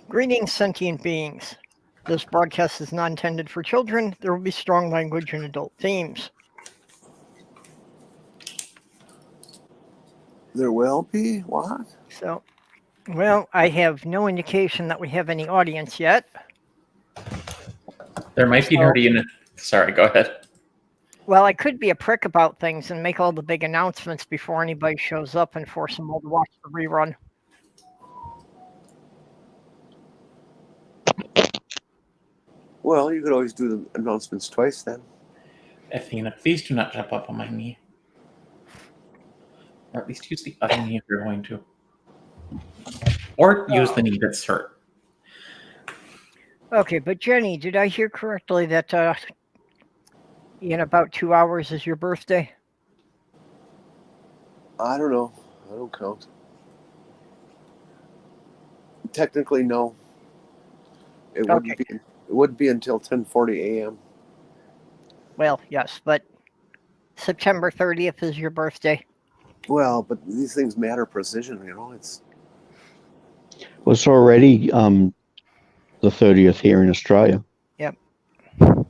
Greetings, sentient beings. This broadcast is not intended for children. There will be strong language and adult themes. There will be? What? So, well, I have no indication that we have any audience yet. There might be nerdy in it. Sorry, go ahead. Well, I could be a prick about things and make all the big announcements before anybody shows up and force them all to watch the rerun. Well, you could always do the announcements twice then. Athena, please do not jump up on my knee. Or at least use the other knee if you're going to. Or use the knee that's hurt. Okay, but Jenny, did I hear correctly that in about 2 hours is your birthday? I don't know. I don't count. Technically, no. It wouldn't be until 10:40 a.m. Well, yes, but September 30th is your birthday. Well, but these things matter precision, you know. It's already the 30th here in Australia. Yep. Well,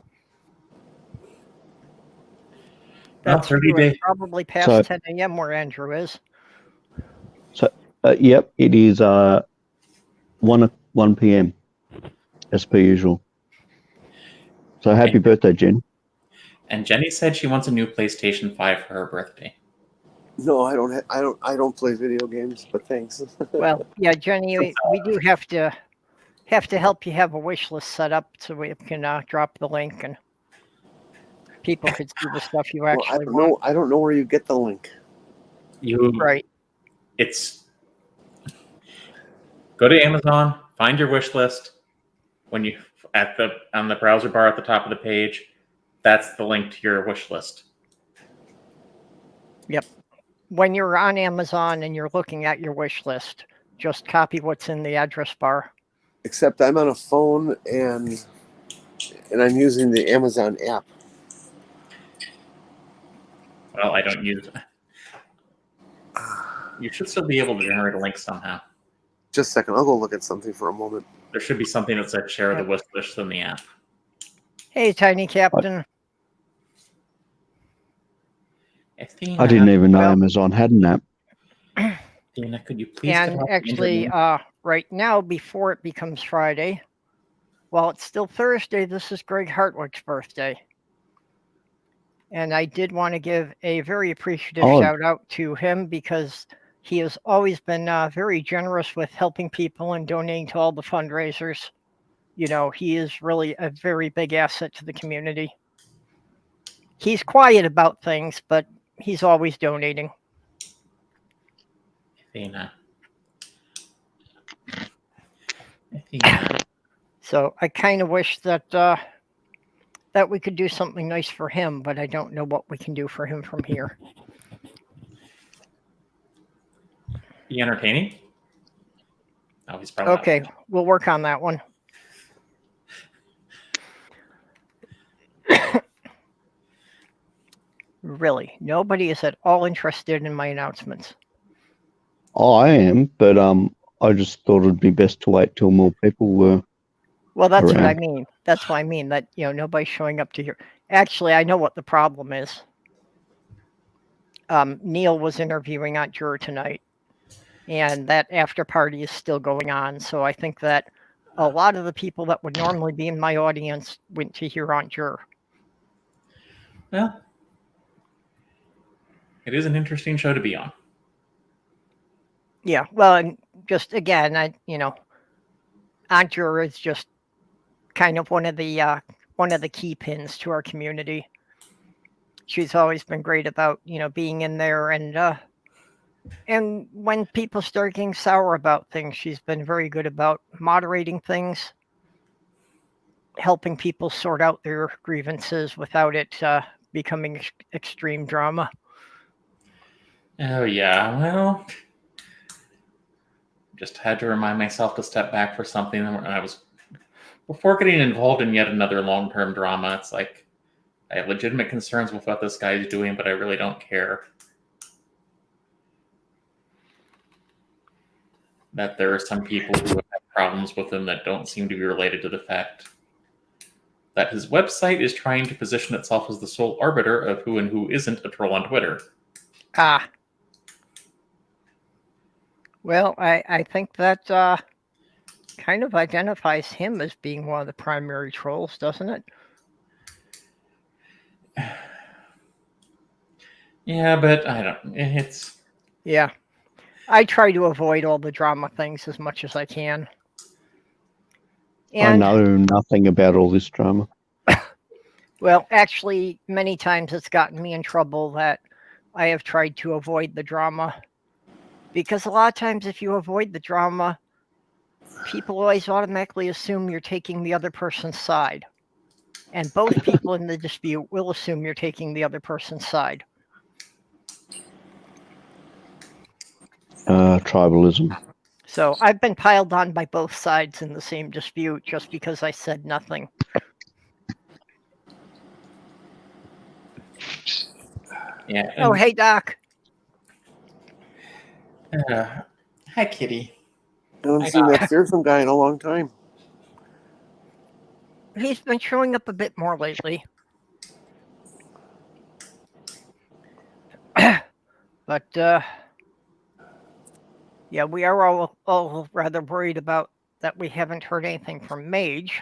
That's 30 true. days. It's probably past 10 a.m. where Andrew is. So, yep, it is 1 p.m. as per usual. So happy birthday, Jen. And Jenny said she wants a new PlayStation 5 for her birthday. no, I don't play video games, but thanks. Well, yeah, Jenny, we do have to help you have a wish list set up so we can drop the link and people could see the stuff you actually want. I don't know where you get the link. Right. It's go to Amazon, find your wish list. When you on the browser bar at the top of the page, that's the link to your wish list. Yep. When you're on Amazon and you're looking at your wish list, just copy what's in the address bar. Except I'm on a phone and I'm using the Amazon app. Well, I don't use it. You should still be able to generate a link somehow. Just a second, I'll go look at something for a moment. There should be something that says share the wish list in the app. Hey, Tiny Captain. Athena, I didn't even know Amazon had an app. Athena, could you please? And actually, right now, before it becomes Friday, while it's still Thursday, this is Greg Hartwick's birthday. And I did want to give a very appreciative shout out to him because he has always been very generous with helping people and donating to all the fundraisers. You know, he is really a very big asset to the community. He's quiet about things, but he's always donating. Athena. So I kind of wish that that we could do something nice for him, but I don't know what we can do for him from here. Be entertaining? Oh, he's probably okay. We'll work on that one. Really, nobody is at all interested in my announcements. Oh, I am, but I just thought it'd be best to wait till more people were. Well, that's around. what I mean. That's what I mean. That nobody's showing up to hear. Actually, I know what the problem is. Neil was interviewing Aunt Juror tonight, and that after party is still going on. So I think that a lot of the people that would normally be in my audience went to hear Aunt Juror. Well, it is an interesting show to be on. Yeah, well, and just again, Aunt Juror is just kind of one of the key pins to our community. She's always been great about being in there, and when people start getting sour about things, she's been very good about moderating things, helping people sort out their grievances without it becoming extreme drama. Oh yeah, well, just had to remind myself to step back for something, and I was before getting involved in yet another long-term drama. It's like I have legitimate concerns with what this guy is doing, but I really don't care that there are some people who have problems with him that don't seem to be related to the fact that his website is trying to position itself as the sole arbiter of who and who isn't a troll on Twitter. Ah. Well, I think that kind of identifies him as being one of the primary trolls, doesn't it? Yeah, but I don't. It's Yeah. I try to avoid all the drama things as much as I can. I know nothing about all this drama. Well, actually, many times it's gotten me in trouble that I have tried to avoid the drama. Because a lot of times if you avoid the drama, people always automatically assume you're taking the other person's side. And both people in the dispute will assume you're taking the other person's side. Tribalism. So I've been piled on by both sides in the same dispute just because I said nothing. yeah. Oh, hey, Doc. Hi, Kitty. I haven't seen that fearsome guy in a long time. He's been showing up a bit more lately. But, yeah, we are all rather worried about that we haven't heard anything from Mage.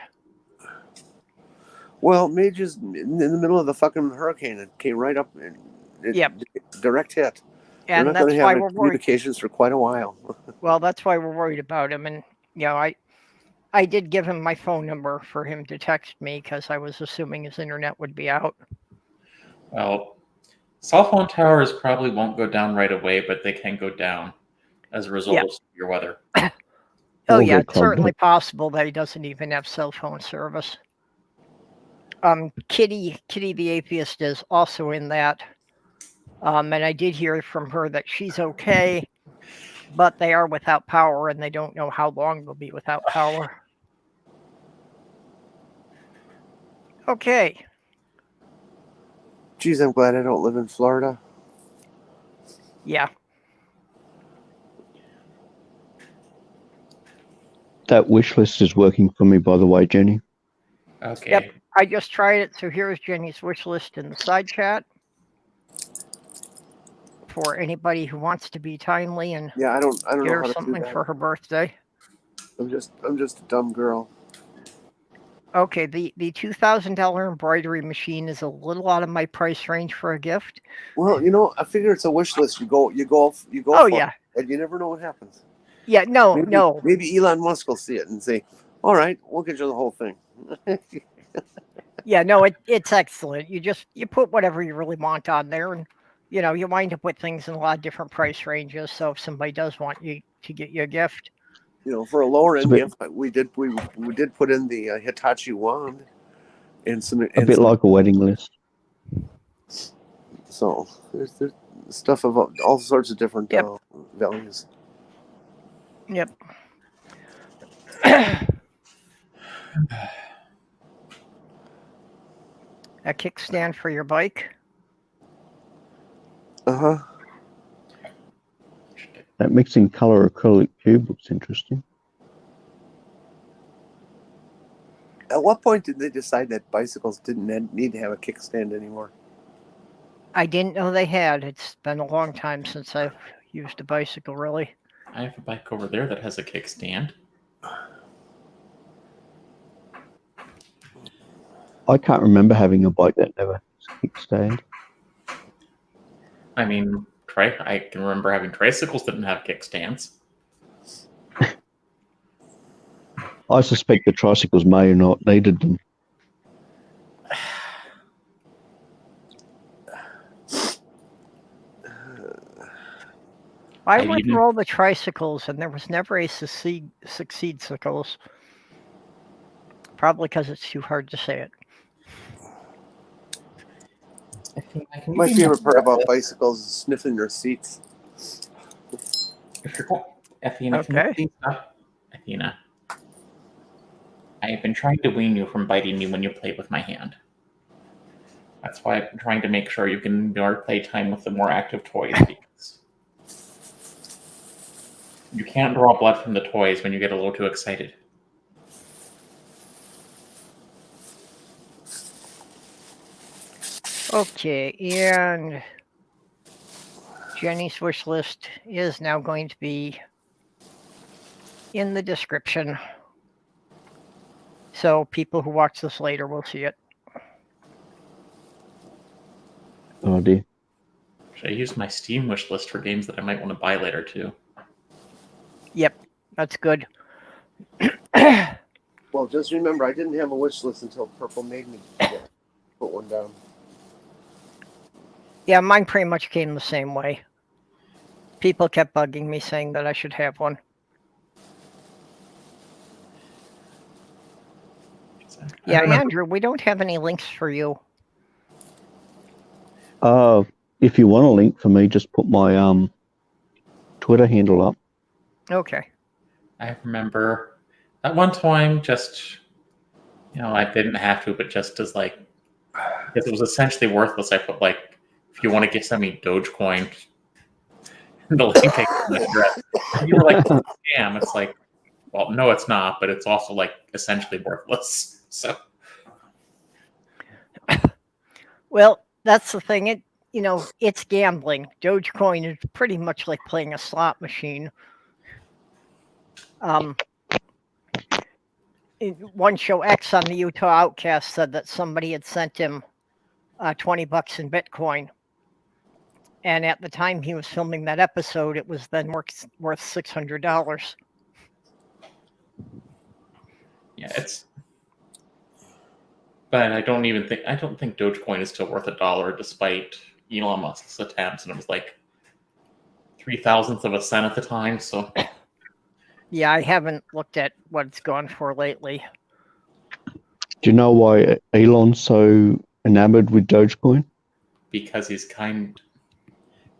Well, Mage is in the middle of the fucking hurricane. It came right up. Yep. Direct hit. And They're not that's going to why have we're worried. communications for quite a while. Well, that's why we're worried about him. And, you know, I did give him my phone number for him to text me because I was assuming his internet would be out. Well, cell phone towers probably won't go down right away, but they can go down as a result of severe weather. Oh, Or yeah, get it's certainly clogged possible that he doesn't even have cell phone service. Kitty the atheist is also in that. And I did hear from her that she's okay, but they are without power and they don't know how long they'll be without power. Okay. Geez, I'm glad I don't live in Florida. Yeah. That wish list is working for me, by the way, Jenny. Okay. Yep. I just tried it, so here's Jenny's wish list in the side chat for anybody who wants to be timely and Yeah, I don't get know her how to do something that. for her birthday. I'm just a dumb girl. Okay, the $2,000 embroidery machine is a little out of my price range for a gift. Well, you know, I figure it's a wish list. You go Oh, for yeah. it, and you never know what happens. Yeah, no. Maybe Elon Musk will see it and say, "All right, we'll get you the whole thing." Yeah, no, it's excellent. You put whatever you really want on there, and you know you wind up with things in a lot of different price ranges. So if somebody does want you to get you a gift, You know, for a lower end bit- gift, we did put in the Hitachi wand and some like a wedding list. So there's stuff of all sorts of different values. yep. A kickstand for your bike. Uh-huh. That mixing color acrylic cube looks interesting. At what point did they decide that bicycles didn't need to have a kickstand anymore? I didn't know they had. It's been a long time since I've used a bicycle, really. I have a bike over there that has a kickstand. I can't remember having a bike that never has a kickstand. I mean, I can remember having tricycles that didn't have kickstands. I suspect the tricycles may have not needed them. I went through all the tricycles, and there was never a succeed cycles. Probably because it's too hard to say it. My favorite part about bicycles is sniffing their seats. Athena, Okay. can you please stop? Athena, I have been trying to wean you from biting me when you play with my hand. That's why I've been trying to make sure you can more play time with the more active toys. Because You can't draw blood from the toys when you get a little too excited. Okay, and Jenni's wish list is now going to be in the description. So people who watch this later will see it. Oh dear. Should I use my Steam wish list for games that I might want to buy later too? Yep, that's good. Well, just remember, I didn't have a wish list until Purple made me put one down. Yeah, mine pretty much came the same way. People kept bugging me saying that I should have one. Yeah, Andrew, we don't have any links for you. If you want a link for me, just put my Twitter handle up. Okay. I remember at one time, just, I didn't have to, but just as like, because it was essentially worthless, I put like, if you want to send me Dogecoin, the link I gave the address. And you were like, scam. It's like, well, no, it's not, but it's also like essentially worthless. So, well, that's the thing. It's gambling. Dogecoin is pretty much like playing a slot machine. One show X on the Utah Outcast said that somebody had sent him $20 in Bitcoin. And at the time he was filming that episode, it was then worth $600. yeah, but I don't think Dogecoin is still worth $1 despite Elon Musk's attempts, and it was like 0.003 of a cent at the time. So yeah, I haven't looked at what it's gone for lately. Do you know why Elon's so enamored with Dogecoin? Because he's kind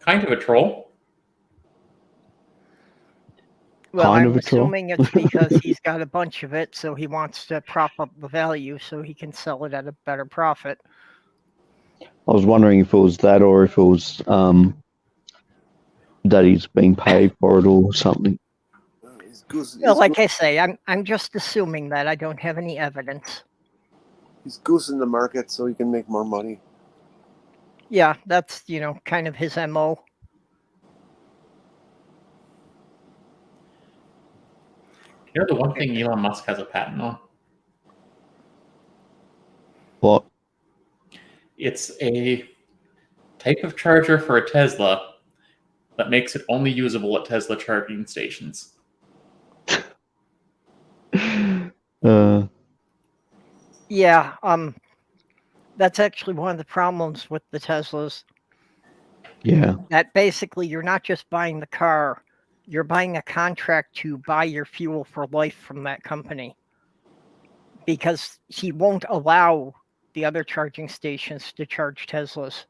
of a troll. Well, Kind I'm of a troll. assuming it's because he's got a bunch of it, so he wants to prop up the value so he can sell it at a better profit. I was wondering if it was that, or if it was that he's being paid for it or something. Well, like I say, I'm just assuming that. I don't have any evidence. He's goosing the market so he can make more money. Yeah, that's, kind of his MO. The one thing Elon Musk has a patent on? What? It's a type of charger for a Tesla that makes it only usable at Tesla charging stations. Yeah, that's actually one of the problems with the Teslas. Yeah. That basically you're not just buying the car, you're buying a contract to buy your fuel for life from that company. Because he won't allow the other charging stations to charge Teslas.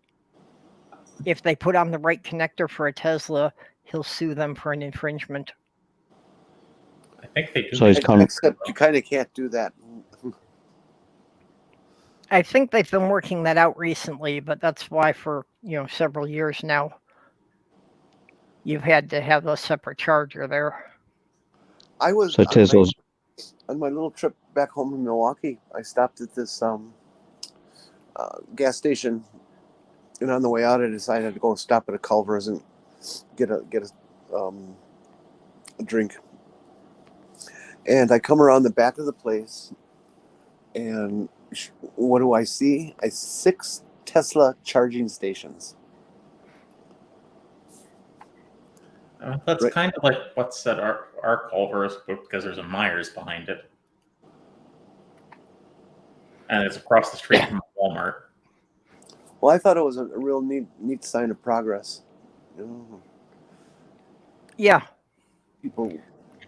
If they put on the right connector for a Tesla, he'll sue them for an infringement. I think they do. So he's Except you kind of can't do that. I think they've been working that out recently, but that's why for several years now, you've had to have a separate charger there. I was So Tesla's on my little trip back home from Milwaukee. I stopped at this gas station, and on the way out, I decided to go stop at a Culver's and get a drink. And I come around the back of the place, and what do I see? 6 Tesla charging stations. That's Right. kind of like what's at our Culver's, because there's a Myers behind it. And it's across the street from Walmart. Well, I thought it was a real neat sign of progress. Yeah. People.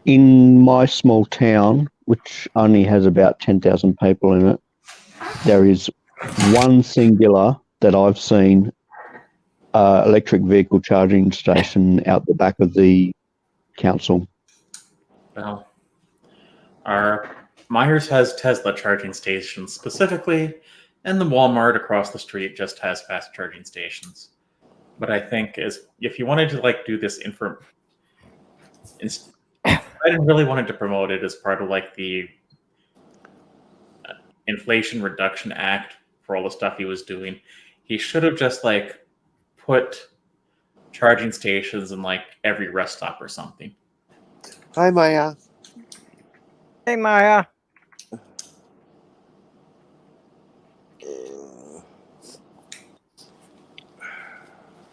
in my small town, which only has about 10,000 people in it. There is one singular that I've seen electric vehicle charging station out the back of the council. Well, our Myers has Tesla charging stations specifically, and the Walmart across the street just has fast charging stations. But I think if you wanted to do this Biden really wanted to promote it as part of like the Inflation Reduction Act for all the stuff he was doing. He should have just like put charging stations in like every rest stop or something. Hi, Maya. Hey, Maya.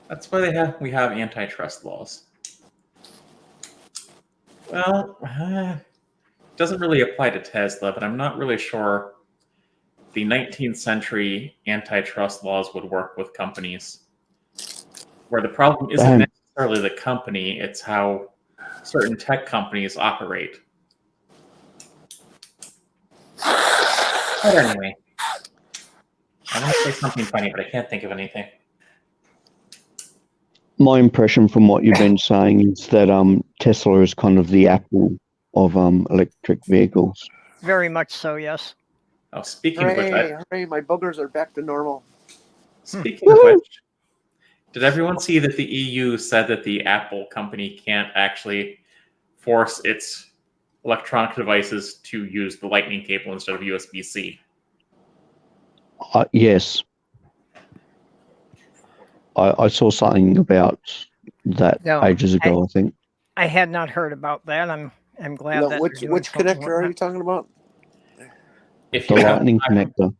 That's why we have antitrust laws. Well, doesn't really apply to Tesla, but I'm not really sure the 19th century antitrust laws would work with companies. Where the problem isn't necessarily the company, it's how certain tech companies operate. But anyway, I want to say something funny, but I can't think of anything. My impression from what you've been saying is that Tesla is kind of the Apple of electric vehicles. Very much so, yes. Oh, speaking of which, Hooray, my boogers are back to normal. speaking of which, did everyone see that the EU said that the Apple company can't actually force its electronic devices to use the lightning cable instead of USB-C? Yes. I saw something about that ages ago, I think. I had not heard about that. I'm glad No, that which they're doing something connector like are that. you talking about? If The you have lightning connector.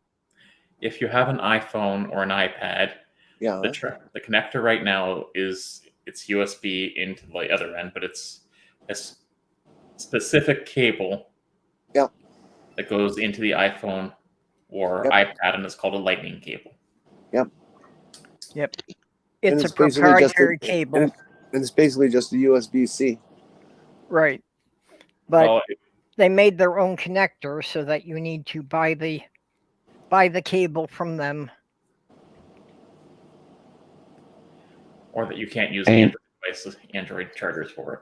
If you have an iPhone or an iPad, Yeah. the connector right now it's USB into the other end, but it's a specific cable Yep. that goes into the iPhone or Yep. iPad, and it's called a lightning cable. Yep. And It's a it's basically just proprietary cable. And it's basically just a USB-C. Right. But Well, they made their own connector so that you need to buy the cable from them. or that you can't use And- Android chargers for it.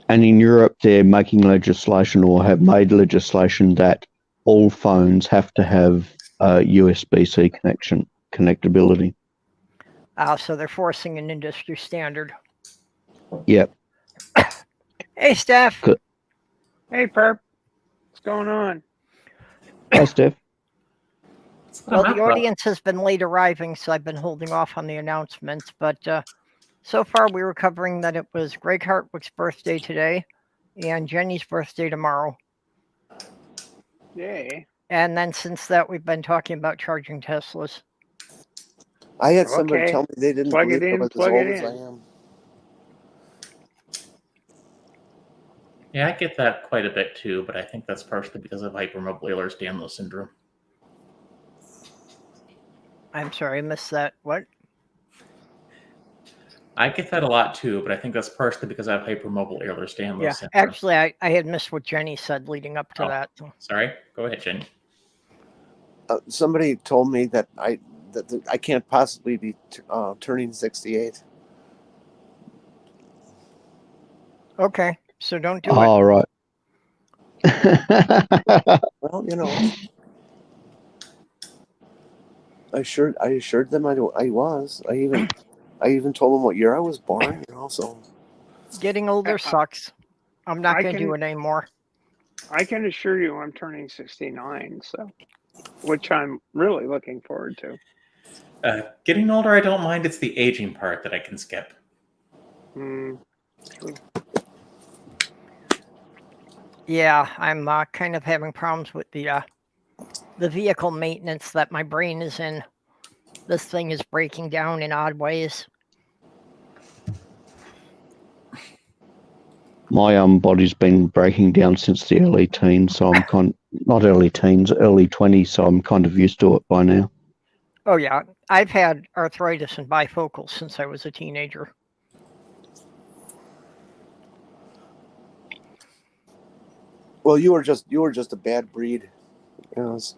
And in Europe, they're making legislation or have made legislation that all phones have to have USB-C connectability. So they're forcing an industry standard. Yep. Hey, Steph. Good. Hey, Perp. What's going on? Hi, Steph. Well, the audience has been late arriving, so I've been holding off on the announcements. But so far, we were covering that it was Greg Hartwick's birthday today and Jenni's birthday tomorrow. Yay. And then since that, we've been talking about charging Teslas. I had somebody Okay. tell me they didn't Plug it believe I in, was as plug old it as I in. am. Yeah, I get that quite a bit too, but I think that's partially because of hypermobile Ehlers-Danlos syndrome. I'm sorry, I missed that. What? I get that a lot too, but I think that's partially because I have hypermobile Ehlers-Danlos Yeah, syndrome. actually, I had missed what Jenni said leading up to that. So. Sorry, go ahead, Jenni. Somebody told me that I can't possibly be turning 68. Okay, so don't do it. Oh, right. Well, I assured them I was. I even told them what year I was born. So Getting older sucks. I'm not I going to do can- it anymore. I can assure you I'm turning 69, so which I'm really looking forward to. Getting older, I don't mind. It's the aging part that I can skip. Yeah, I'm kind of having problems with the vehicle maintenance that my brain is in. This thing is breaking down in odd ways. My body's been breaking down since the early teens, so I'm not early teens, early 20s, so I'm kind of used to it by now. Oh yeah, I've had arthritis and bifocals since I was a teenager. well, you were just a bad breed. There's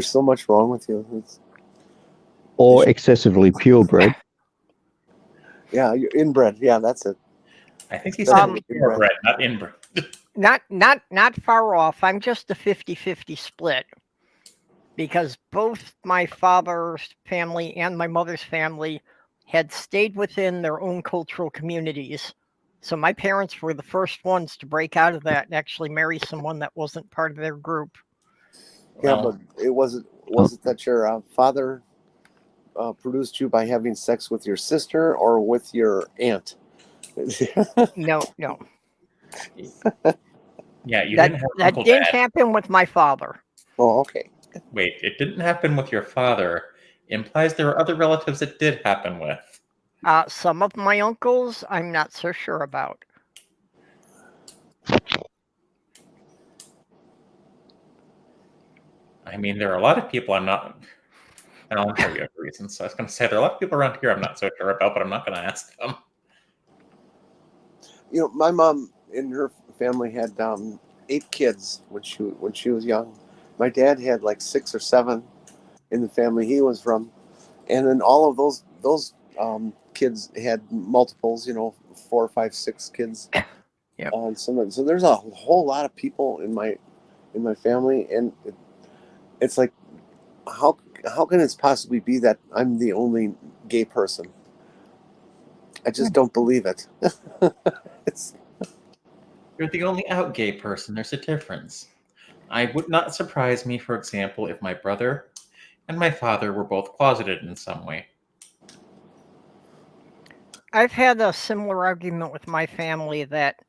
so much wrong with you. Or excessively purebred. Yeah, you're inbred. Yeah, that's it. I think he said Inbred. purebred, not inbred. Not far off. I'm just a 50-50 split. Because both my father's family and my mother's family had stayed within their own cultural communities So my parents were the first ones to break out of that and actually marry someone that wasn't part of their group. Yeah, Well, but it wasn't. Was it that your father produced you by having sex with your sister or with your aunt? No. yeah, you That didn't have that Uncle didn't Dad. happen with my father. Oh, okay. Wait, it didn't happen with your father. Implies there were other relatives it did happen with. Some of my uncles, I'm not so sure about. I mean, there are a lot of people I'm not. Well, I'm sure you have reasons. So I was going to say there are a lot of people around here I'm not so sure about, but I'm not going to ask them. You know, my mom and her family had 8 kids when she was young. My dad had like 6 or 7 in the family he was from, and then all of those kids had multiples. 4, 5, 6 kids. Yep. So there's a whole lot of people in my family, and it's like, how can it possibly be that I'm the only gay person? I just don't believe it. You're the only out gay person. There's a difference. I would not surprise me, for example, if my brother and my father were both closeted in some way. I've had a similar argument with my family that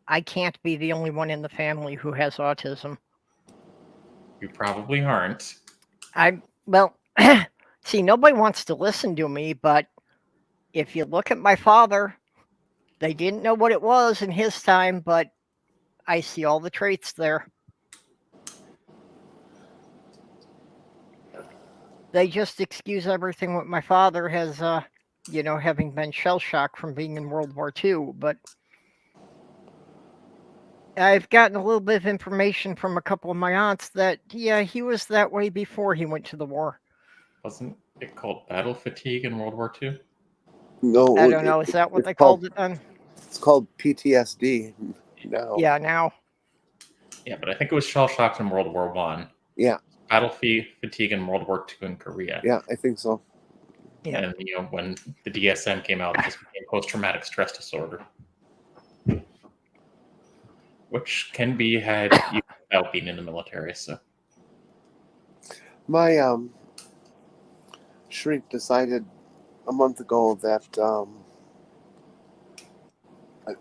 I can't be the only one in the family who has autism. You probably aren't. See, nobody wants to listen to me, but if you look at my father, they didn't know what it was in his time, but I see all the traits there. They just excuse everything with my father as, having been shell-shocked from being in World War II, but I've gotten a little bit of information from a couple of my aunts that, yeah, he was that way before he went to the war. Wasn't it called battle fatigue in World War II? No, I don't know. Is that what it's they called it then? It's called PTSD now. Yeah, now. Yeah, but I think it was shell shocked in World War One. Yeah, Battle fatigue in World War II in Korea. yeah, I think so. Yeah. And when the DSM came out, it just became post-traumatic stress disorder, which can be had even without being in the military. So My shrink decided a month ago that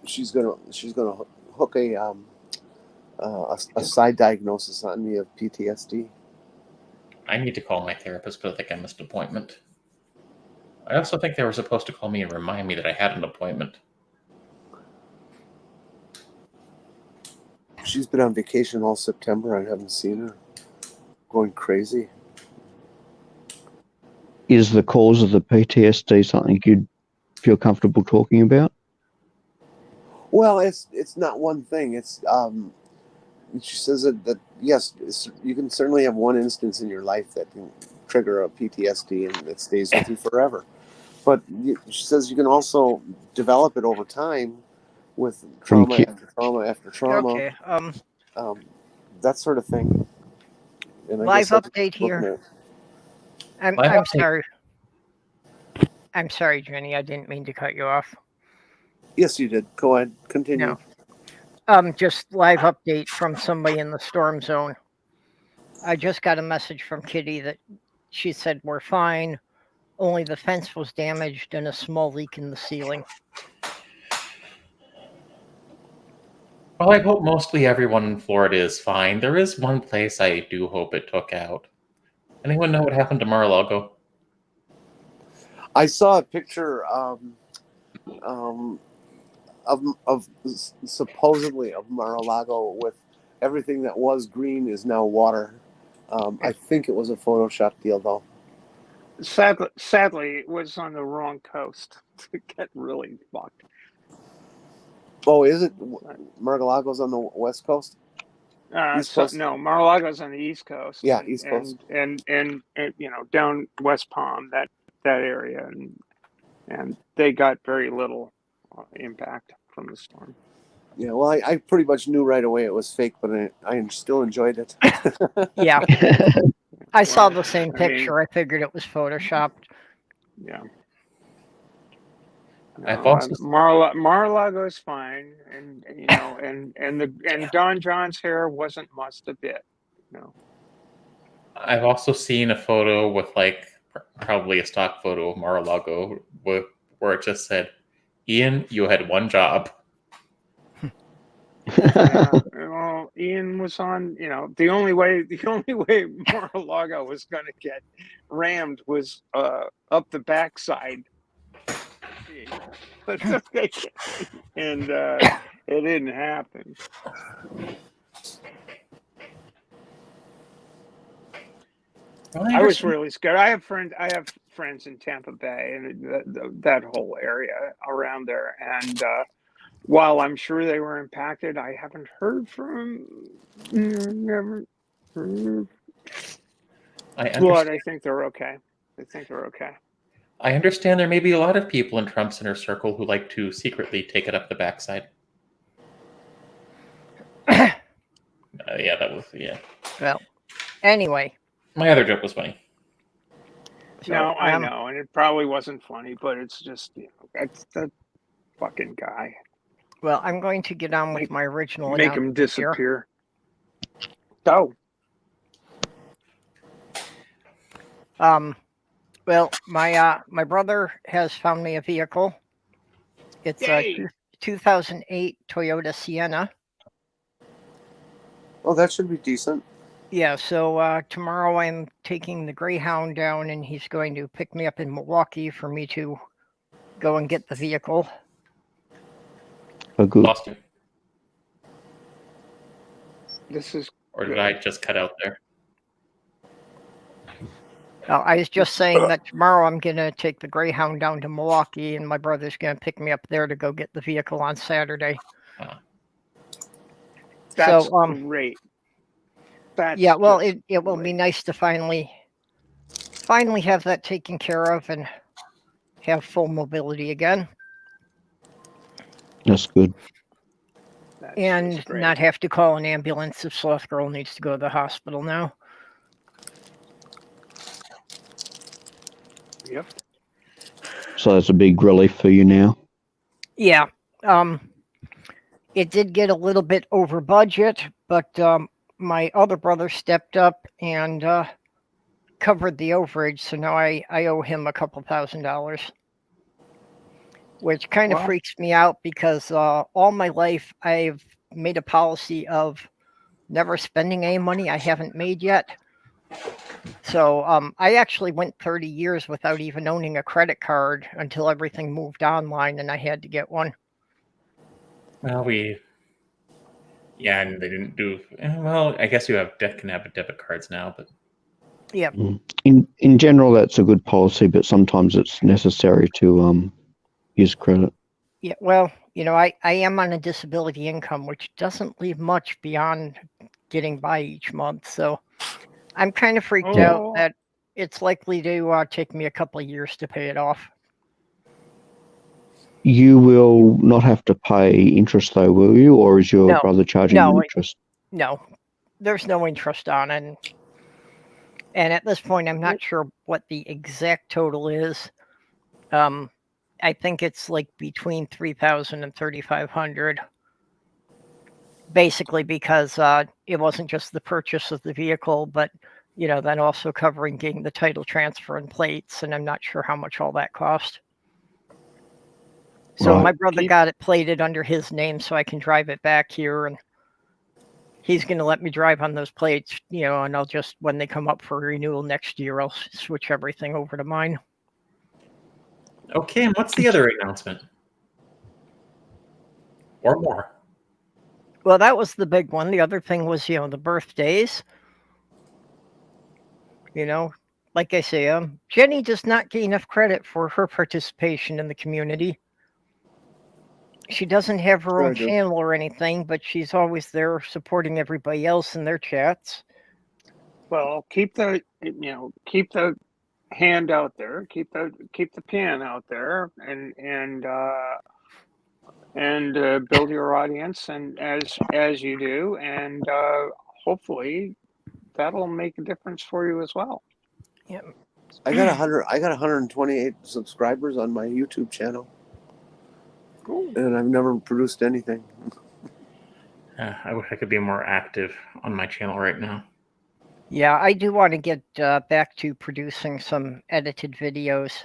she's gonna hook a side diagnosis on me of PTSD. I need to call my therapist because I think I missed an appointment. I also think they were supposed to call me and remind me that I had an appointment. She's been on vacation all September. I haven't seen her. Going crazy. Is the cause of the PTSD something you'd feel comfortable talking about? Well, it's not one thing. It's she says that yes, you can certainly have one instance in your life that can trigger a PTSD and it stays with you forever. But she says you can also develop it over time with trauma after trauma after trauma. Okay. That sort of thing. And I Live guess update here. I'm update. sorry. I'm sorry, Jenny. I didn't mean to cut you off. Yes, you did. Go ahead. Continue. No. Just live update from somebody in the storm zone. I just got a message from Kitty that she said we're fine. Only the fence was damaged and a small leak in the ceiling. Well, I hope mostly everyone in Florida is fine. There is one place I do hope it took out. Anyone know what happened to Mar-a-Lago? I saw a picture supposedly of Mar-a-Lago with everything that was green is now water. I think it was a Photoshop deal, though. Sadly, it was on the wrong coast to get really fucked. Oh, is it? Mar-a-Lago's on the west coast? East coast? No, Mar-a-Lago's on the East Coast. Yeah, East Coast. And down West Palm, that area, and they got very little impact from the storm. Yeah, well, I pretty much knew right away it was fake, but I still enjoyed it. Yeah. I saw the same picture. I figured it was photoshopped. Yeah. I've also Mar-a-Lago is fine, and you know, and Don John's hair wasn't mussed a bit. No. I've also seen a photo with like probably a stock photo of Mar-a-Lago where it just said, "Ian, you had one job." Yeah, well, Ian was on. You know, the only way Mar-a-Lago was going to get rammed was up the backside, but and it didn't happen. Well, I was really scared. I have friends in Tampa Bay and that whole area around there, and while I'm sure they were impacted, I haven't heard from never heard. But I think they're okay. I understand there may be a lot of people in Trump's inner circle who like to secretly take it up the backside. Yeah, that was Well, anyway. My other joke was funny. So, no, I know, and it probably wasn't funny, but it's just, you know, that's the fucking guy. Well, I'm going to get on with my original. Make him disappear. Go. Well, my brother has found me a vehicle. It's a 2008 Toyota Sienna. Oh, that should be decent. Yeah, so tomorrow I'm taking the Greyhound down, and he's going to pick me up in Milwaukee for me to go and get the vehicle. Oh, good. Lost you. Or did I just cut out there? I was just saying that tomorrow I'm going to take the Greyhound down to Milwaukee, and my brother's going to pick me up there to go get the vehicle on Saturday. That's great. Yeah, well, it will be nice to finally have that taken care of and have full mobility again. That's good. And not have to call an ambulance if Sloth Girl needs to go to the hospital now. Yep. So that's a big relief for you now. Yeah. It did get a little bit over budget, but my other brother stepped up and covered the overage, so now I owe him a couple $1,000, which kind of freaks me out because all my life I've made a policy of never spending any money I haven't made yet. So I actually went 30 years without even owning a credit card until everything moved online and I had to get one. Well, and they didn't do well. I guess you can have debit cards now, but yeah. In general, that's a good policy, but sometimes it's necessary to use credit. Yeah, well, you know, I am on a disability income, which doesn't leave much beyond getting by each month. So I'm kind of freaked out that it's likely to take me a couple of years to pay it off. You will not have to pay interest, though, will you? Or is your brother charging you interest? No, there's no interest on it. And at this point, I'm not sure what the exact total is. I think it's like between $3,000 and $3,500. Basically, because it wasn't just the purchase of the vehicle, but you know, then also covering getting the title transfer and plates, and I'm not sure how much all that cost. So my brother got it plated under his name so I can drive it back here, and he's going to let me drive on those plates, you know, and I'll just, when they come up for renewal next year, I'll switch everything over to mine. Okay, and what's the other announcement? Or more? Well, that was the big one. The other thing was, you know, the birthdays. You know, like I say, Jenni does not get enough credit for her participation in the community. She doesn't have her own channel or anything, but she's always there supporting everybody else in their chats. Well, keep the hand out there, keep the pen out there, and build your audience, and as you do, and hopefully that'll make a difference for you as well. Yeah. I got 128 subscribers on my YouTube channel. Cool. and I've never produced anything. I wish I could be more active on my channel right now. Yeah, I do want to get back to producing some edited videos.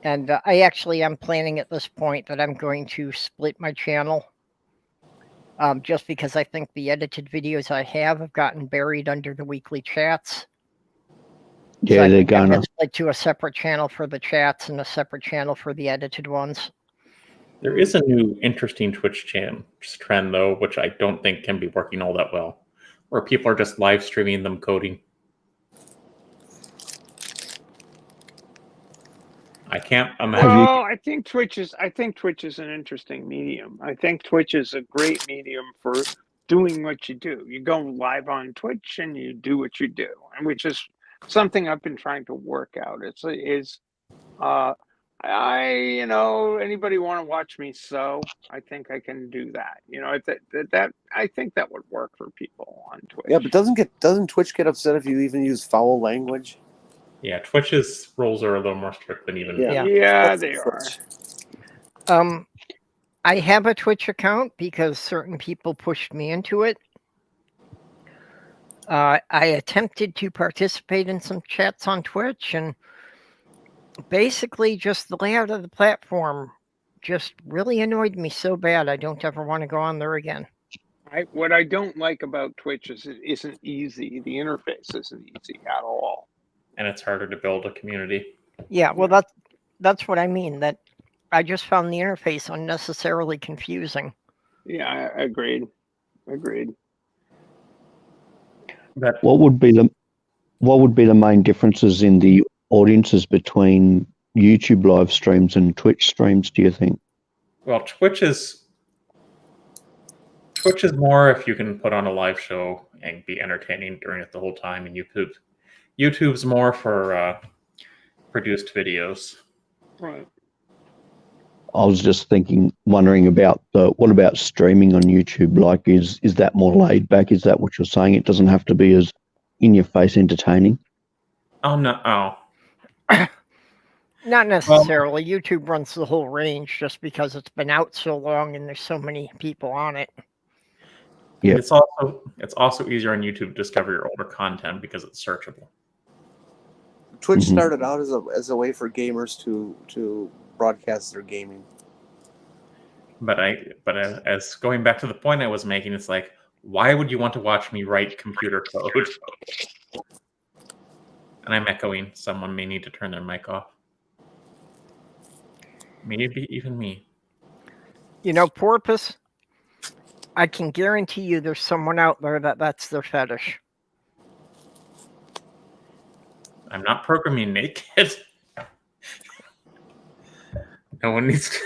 And I actually am planning at this point that I'm going to split my channel. Just because I think the edited videos I have gotten buried under the weekly chats. Yeah, So I they're think I'm gonna. gonna split to a separate channel for the chats and a separate channel for the edited ones. There is a new interesting Twitch trend, though, which I don't think can be working all that well, where people are just live streaming them coding. I can't imagine. Well, I think Twitch is an interesting medium. I think Twitch is a great medium for doing what you do. You go live on Twitch and you do what you do, and which is something I've been trying to work out. Anybody want to watch me sew? I think I can do that. I think that would work for people on Twitch. Yeah, but doesn't Twitch get upset if you even use foul language? Yeah, Twitch's rules are a little more strict than even. Yeah, they are. I have a Twitch account because certain people pushed me into it. I attempted to participate in some chats on Twitch, and basically just the layout of the platform just really annoyed me so bad I don't ever want to go on there again. What I don't like about Twitch is it isn't easy. The interface isn't easy at all. And it's harder to build a community. Yeah, well, that's what I mean. That I just found the interface unnecessarily confusing. Yeah, I agreed. But What would be the main differences in the audiences between YouTube live streams and Twitch streams, do you think? well, Twitch is more if you can put on a live show and be entertaining during it the whole time, and YouTube's more for produced videos. Right. I was just wondering about what about streaming on YouTube? Like, is that more laid back? Is that what you're saying? It doesn't have to be as in your face entertaining? Oh no! Oh, Not necessarily. YouTube runs the whole range just because it's been out so long and there's so many people on it. Yeah. It's also easier on YouTube to discover your older content because it's searchable. Twitch started out as a way for gamers to broadcast their gaming. But as going back to the point I was making, it's like, why would you want to watch me write computer code? And I'm echoing. Someone may need to turn their mic off. Maybe even me. Porpoise, I can guarantee you there's someone out there that's their fetish. I'm not programming naked. No one needs to.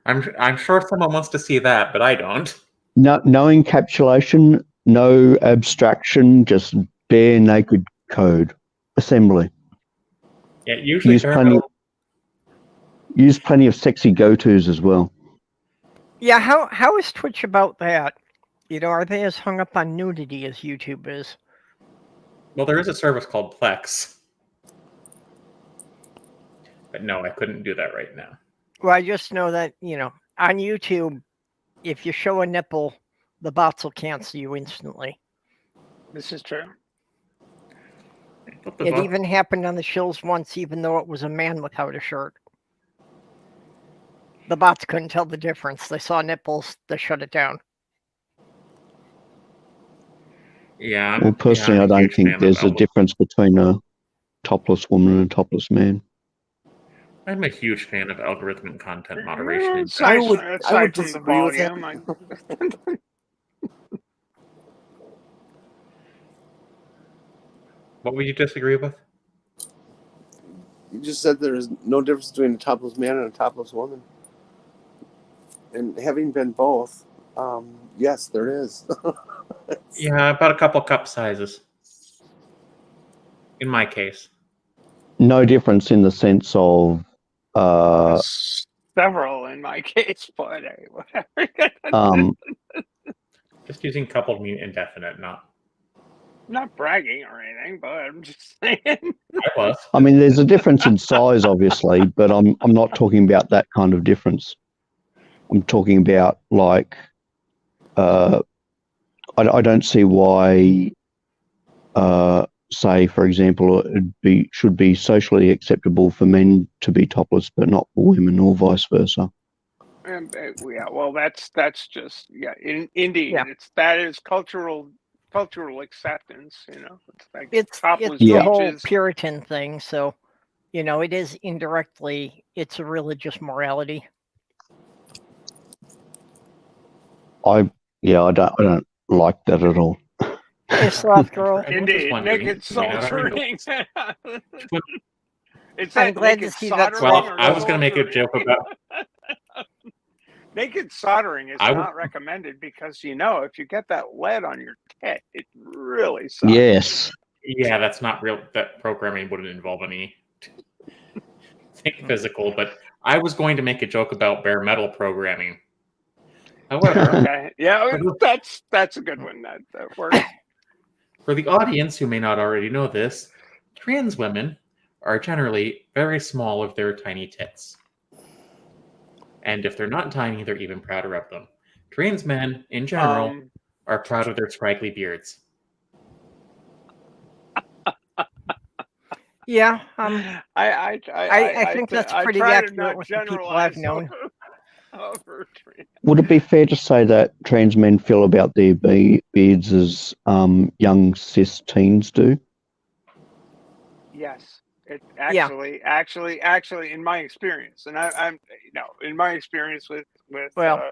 I'm sure someone wants to see that, but I don't. No encapsulation, no abstraction, just bare naked code assembly. Yeah, usually Use plenty of sexy go-tos as well. Yeah, how is Twitch about that? Are they as hung up on nudity as YouTube is? Well, there is a service called Plex. But no, I couldn't do that right now. Well, I just know that, on YouTube, if you show a nipple, the bots will cancel you instantly. This is true. It even happened on the shills once, even though it was a man without a shirt. The bots couldn't tell the difference. They saw nipples, they shut it down. Yeah. Well, personally, I don't think there's a difference between a topless woman and a topless man. I'm a huge fan of algorithmic content moderation. I would disagree with him. What would you disagree with? You just said there's no difference between a topless man and a topless woman. And having been both, yes, there is. Yeah, about a couple cup sizes. In my case. No difference in the sense of Several in my case, but whatever. Just using coupled mean indefinite, not bragging or anything, but I'm just saying. I was. I mean, there's a difference in size, obviously, but I'm not talking about that kind of difference. I'm talking about like, I don't see why, say, for example, should be socially acceptable for men to be topless, but not for women, or vice versa. Yeah, well, that's just indeed, Yeah. that is cultural acceptance. It's like It's topless the Yeah. whole beaches. Puritan thing. So, it is indirectly, it's a religious morality. I don't like that at all. Hey, sloth girl. I was just Indeed, wondering, naked you may not already soldiering. know. It's I'm that glad to naked see that soldering sloth or Well, I was going to make a soldiering. joke about. Naked soldering is I would- not recommended because if you get that lead on your tit, it really sucks. Yes. Yeah, that's not real. That programming wouldn't involve any physical. But I was going to make a joke about bare metal programming. However, Okay, yeah, that's a good one. That works. for the audience who may not already know this, trans women are generally very small of their tiny tits. And if they're not tiny, they're even prouder of them. Trans men, in general, are proud of their scraggly beards. Yeah. I think that's I pretty try to accurate not with the people I've generalize known. over trans. Would it be fair to say that trans men feel about their beards as young cis teens do? Yes, it Yeah. actually, in my experience, and I'm in my experience with Well,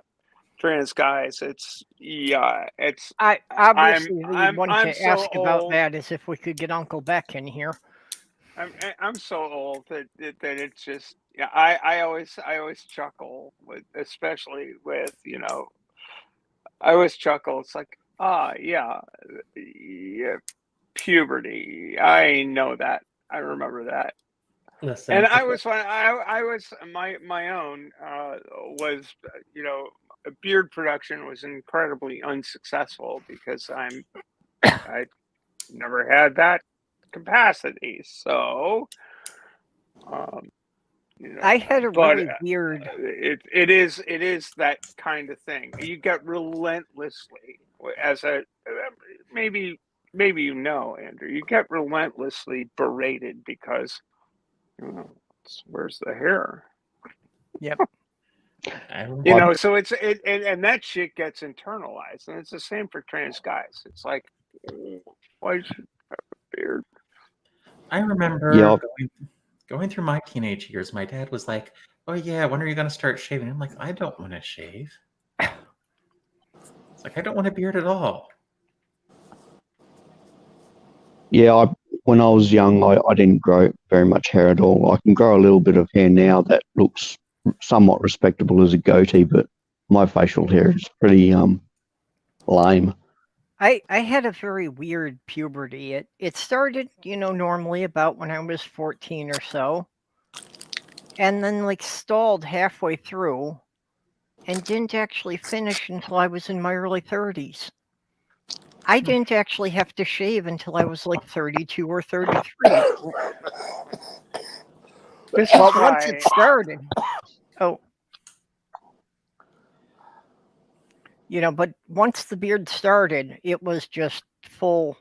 trans guys, it's obviously the I'm one I'm to so ask about old. that is if we could get Uncle Beck in here. I'm so old that it's just I always chuckle with, especially with I always chuckle. It's like yeah, puberty. I know that. I remember that. Listen, And I was I was my own was beard production was incredibly unsuccessful because I never had that capacity. So I had a but really weird. it is that kind of thing. You get relentlessly as a maybe Andrew, you get relentlessly berated because where's the hair? Yep. So and that shit gets internalized, and it's the same for trans guys. It's like, why should you have a beard? I remember Yeah. going through my teenage years. My dad was like, "Oh yeah, when are you going to start shaving?" I'm like, "I don't want to shave." It's like, I don't want a beard at all. Yeah, when I was young, I didn't grow very much hair at all. I can grow a little bit of hair now that looks somewhat respectable as a goatee, but my facial hair is pretty lame. I had a very weird puberty. It started, normally about when I was 14 or so, and then like stalled halfway through, and didn't actually finish until I was in my early 30s. I didn't actually have to shave until I was like 32 or 33. This Well, is once it started, but once the beard started, it was just full.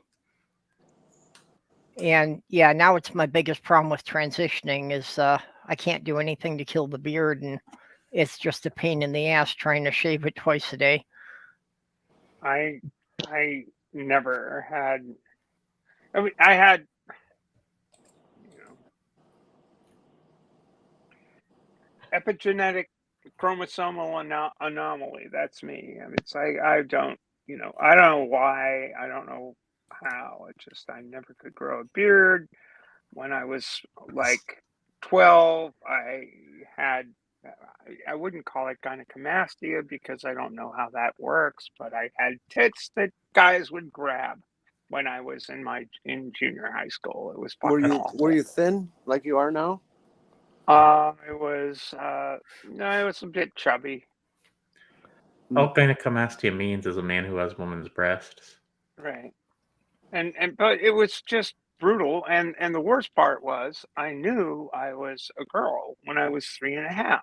And yeah, now it's my biggest problem with transitioning is I can't do anything to kill the beard, and it's just a pain in the ass trying to shave it twice a day. I never had. I mean, I had. Epigenetic chromosomal anomaly. That's me. I mean, it's like I don't know why. I don't know how. It just I never could grow a beard. When I was like 12, I wouldn't call it gynecomastia because I don't know how that works, but I had tits that guys would grab when I was in junior high school. It was fucking awful. Were you thin like you are now? I was I was a bit chubby. All gynecomastia means is a man who has woman's breasts. Right. And but it was just brutal, and the worst part was I knew I was a girl when I was 3.5.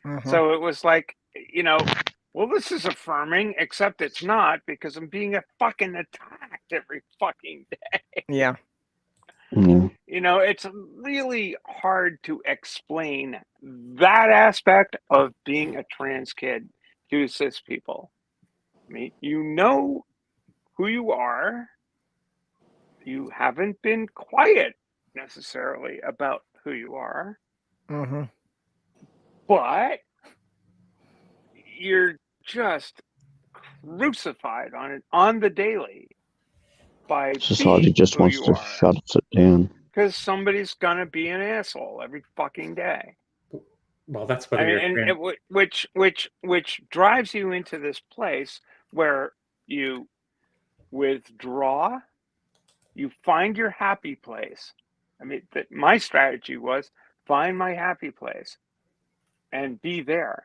Mhm. So it was like you know, well, this is affirming, except it's not, because I'm being fucking attacked every fucking day. Yeah. Yeah. You know, it's really hard to explain that aspect of being a trans kid to cis people. I mean, you know who you are. You haven't been quiet necessarily about who you are, Mm-hmm. but you're just crucified on it on the daily by Society being just who wants you to are, shut it down. because somebody's gonna be an asshole every fucking day. Well, that's I whether mean, you're and trans. which drives you into this place where you withdraw, you find your happy place. I mean, my strategy was find my happy place and be there.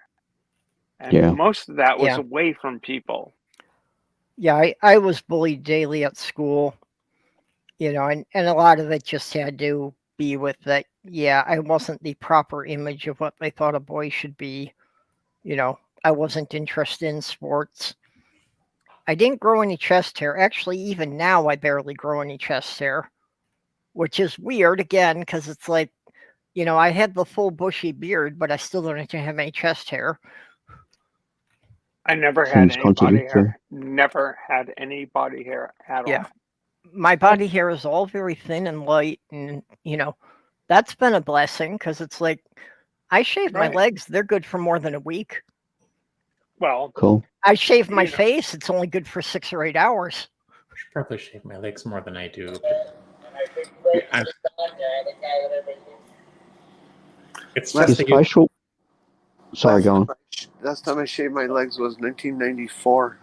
And Yeah. most of that was Yeah. away from people. Yeah, I was bullied daily at school, you know, and a lot of it just had to be with that. Yeah, I wasn't the proper image of what they thought a boy should be. You know, I wasn't interested in sports. I didn't grow any chest hair. Actually, even now, I barely grow any chest hair, which is weird again, because it's like, you know, I had the full bushy beard, but I still don't have any chest hair. I never had Seems any body contradictory. hair. Never had any body hair at Yeah. all. My body hair is all very thin and light, and, you know, that's been a blessing, because it's like, I shave my Right. legs, they're good for more than a week. Well, Cool. I shave my You know. face, it's only good for 6 or 8 hours. I should probably shave my legs more than I do. It's just Last Is that you, facial. Sorry, last go on. time last time I shaved my legs was 1994.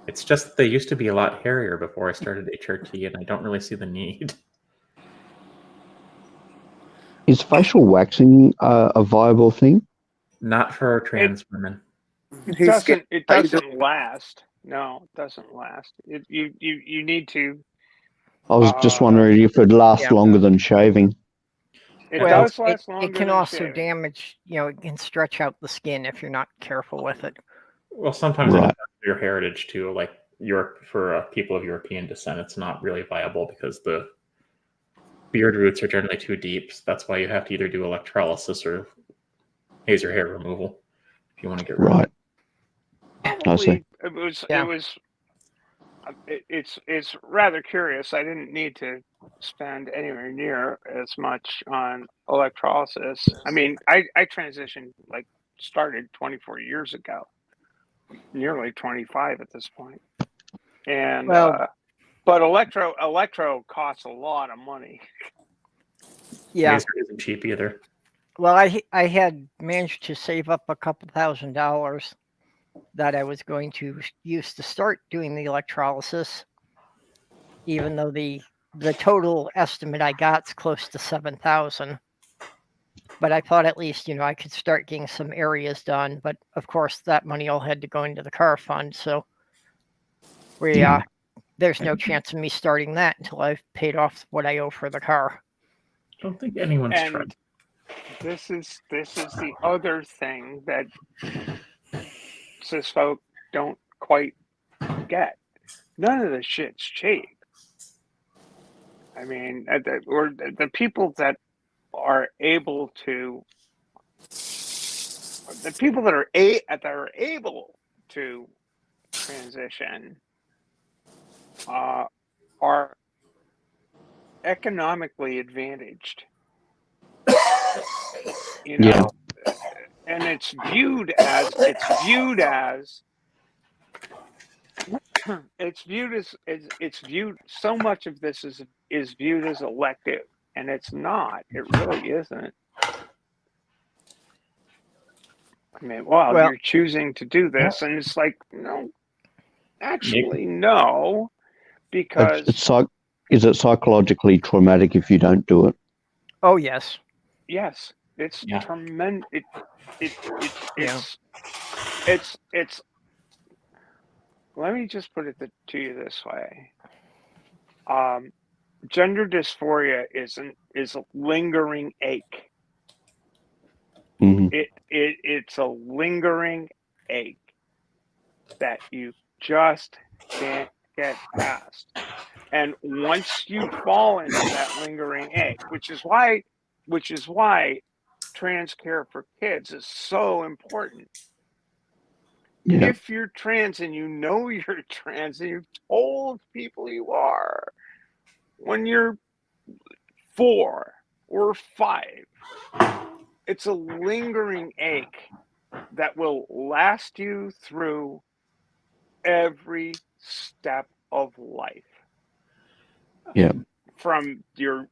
it's just that they used to be a lot hairier before I started HRT, and I don't really see the need. Is facial waxing a viable thing? Not for trans women. It Hey, Skip, doesn't. It how you doesn't last. No, it doesn't last. You need to. I was just wondering if it'd last Yeah. longer than shaving. It Well, does last it longer can than also shaving. damage, you know, it can stretch out the skin if you're not careful with it. Well, sometimes Right. it's your heritage too. Like for people of European descent, it's not really viable because the beard roots are generally too deep. So that's why you have to either do electrolysis or laser hair removal if you want to get rid of Right. it. I see. It was. Yeah. It was. It's rather curious. I didn't need to spend anywhere near as much on electrolysis. I mean, I transitioned, like, started 24 years ago, nearly 25 at this point. And Well, but electro costs a lot of money. yeah. Laser isn't cheap either. Well, I had managed to save up a couple $1,000s that I was going to use to start doing the electrolysis, even though the total estimate I got's close to 7,000. But I thought at least, you know, I could start getting some areas done. But of course, that money all had to go into the car fund. So Yeah. there's no chance of me starting that until I've paid off what I owe for the car. I don't think anyone's And tried. this is the other thing that cis folk don't quite get. None of this shit's cheap. I mean, the people that are able to, to transition are economically advantaged. You know, and it's viewed as so much of this is viewed as elective, and it's not. It really isn't. I mean, wow, Well- you're choosing to do this, and it's like, no, actually, no, because Is it psychologically traumatic if you don't do it? Oh, yes. yes, it's Yeah. tremendous. Yeah. It's. Let me just put it to you this way. Gender dysphoria is a lingering ache. Mhm. It's a lingering ache that you just can't get past. And once you fall into that lingering ache, which is why trans care for kids is so important. Yeah. If you're trans and you know you're trans and you've told people you are when you're 4 or 5, it's a lingering ache that will last you through every step of life. Yeah. From your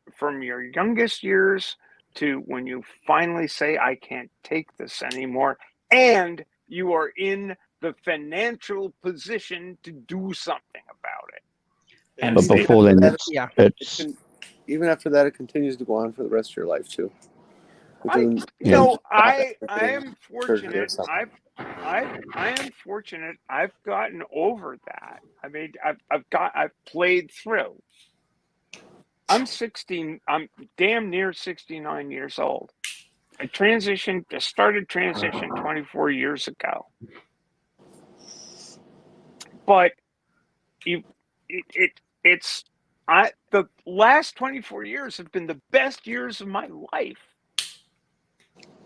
youngest years to when you finally say, I can't take this anymore, and you are in the financial position to do something about it. And But before then, Yeah. it's Even after that, it continues to go on for the rest of your life too. I am fortunate. I am fortunate. I've gotten over that. I mean, I've played through. I'm 16. I'm damn near 69 years old. I started transition 24 years ago. But the last 24 years have been the best years of my life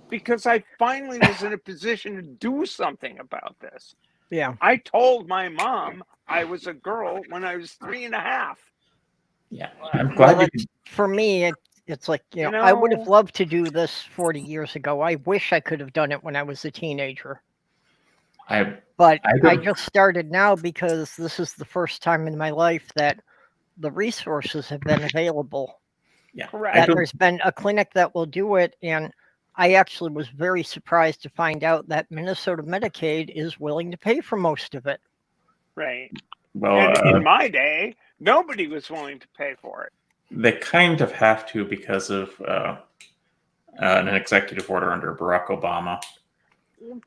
because I finally was in a position to do something about this. Yeah. I told my mom I was a girl when I was 3.5. Yeah, I'm glad Well, you can. for me, it's like, You I would have know? loved to do this 40 years ago. I wish I could have done it when I was a teenager. But I I don't- just started now because this is the first time in my life that the resources have been available. Yeah, Correct. I That don't. there's been a clinic that will do it, and I actually was very surprised to find out that Minnesota Medicaid is willing to pay for most of it. Right. Well, And in my day, nobody was willing to pay for it. they kind of have to because of an executive order under Barack Obama.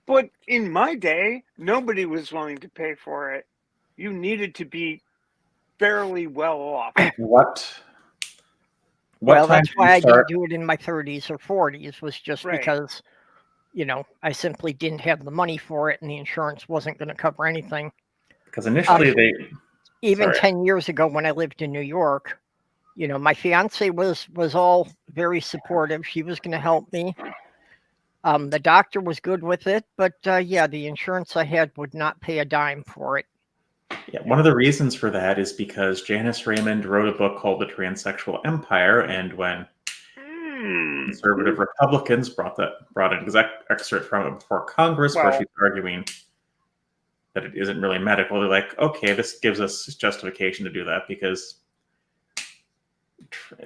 But in my day, nobody was willing to pay for it. You needed to be fairly well off. What Well, time that's did why you I start? didn't do it in my 30s or 40s, was just Right. because, I simply didn't have the money for it and the insurance wasn't going to cover anything. Because initially they Even sorry. 10 years ago when I lived in New York, my fiance was all very supportive. She was going to help me. The doctor was good with it, but the insurance I had would not pay a dime for it. Yeah, one of the reasons for that is because Janice Raymond wrote a book called The Transsexual Empire, and when conservative Republicans brought an excerpt from it before Congress, where Well- she's arguing that it isn't really medical, they're like, okay, this gives us justification to do that because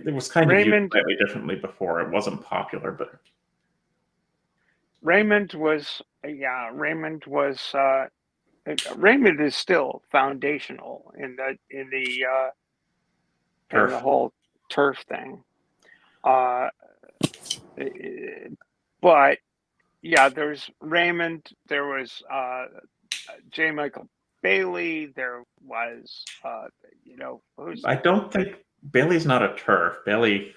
it was kind of viewed slightly differently before. It wasn't popular, but Raymond is still foundational in the whole turf thing. But yeah, there's Raymond. There was J. Michael Bailey. There was I don't think Bailey's not a turf. Bailey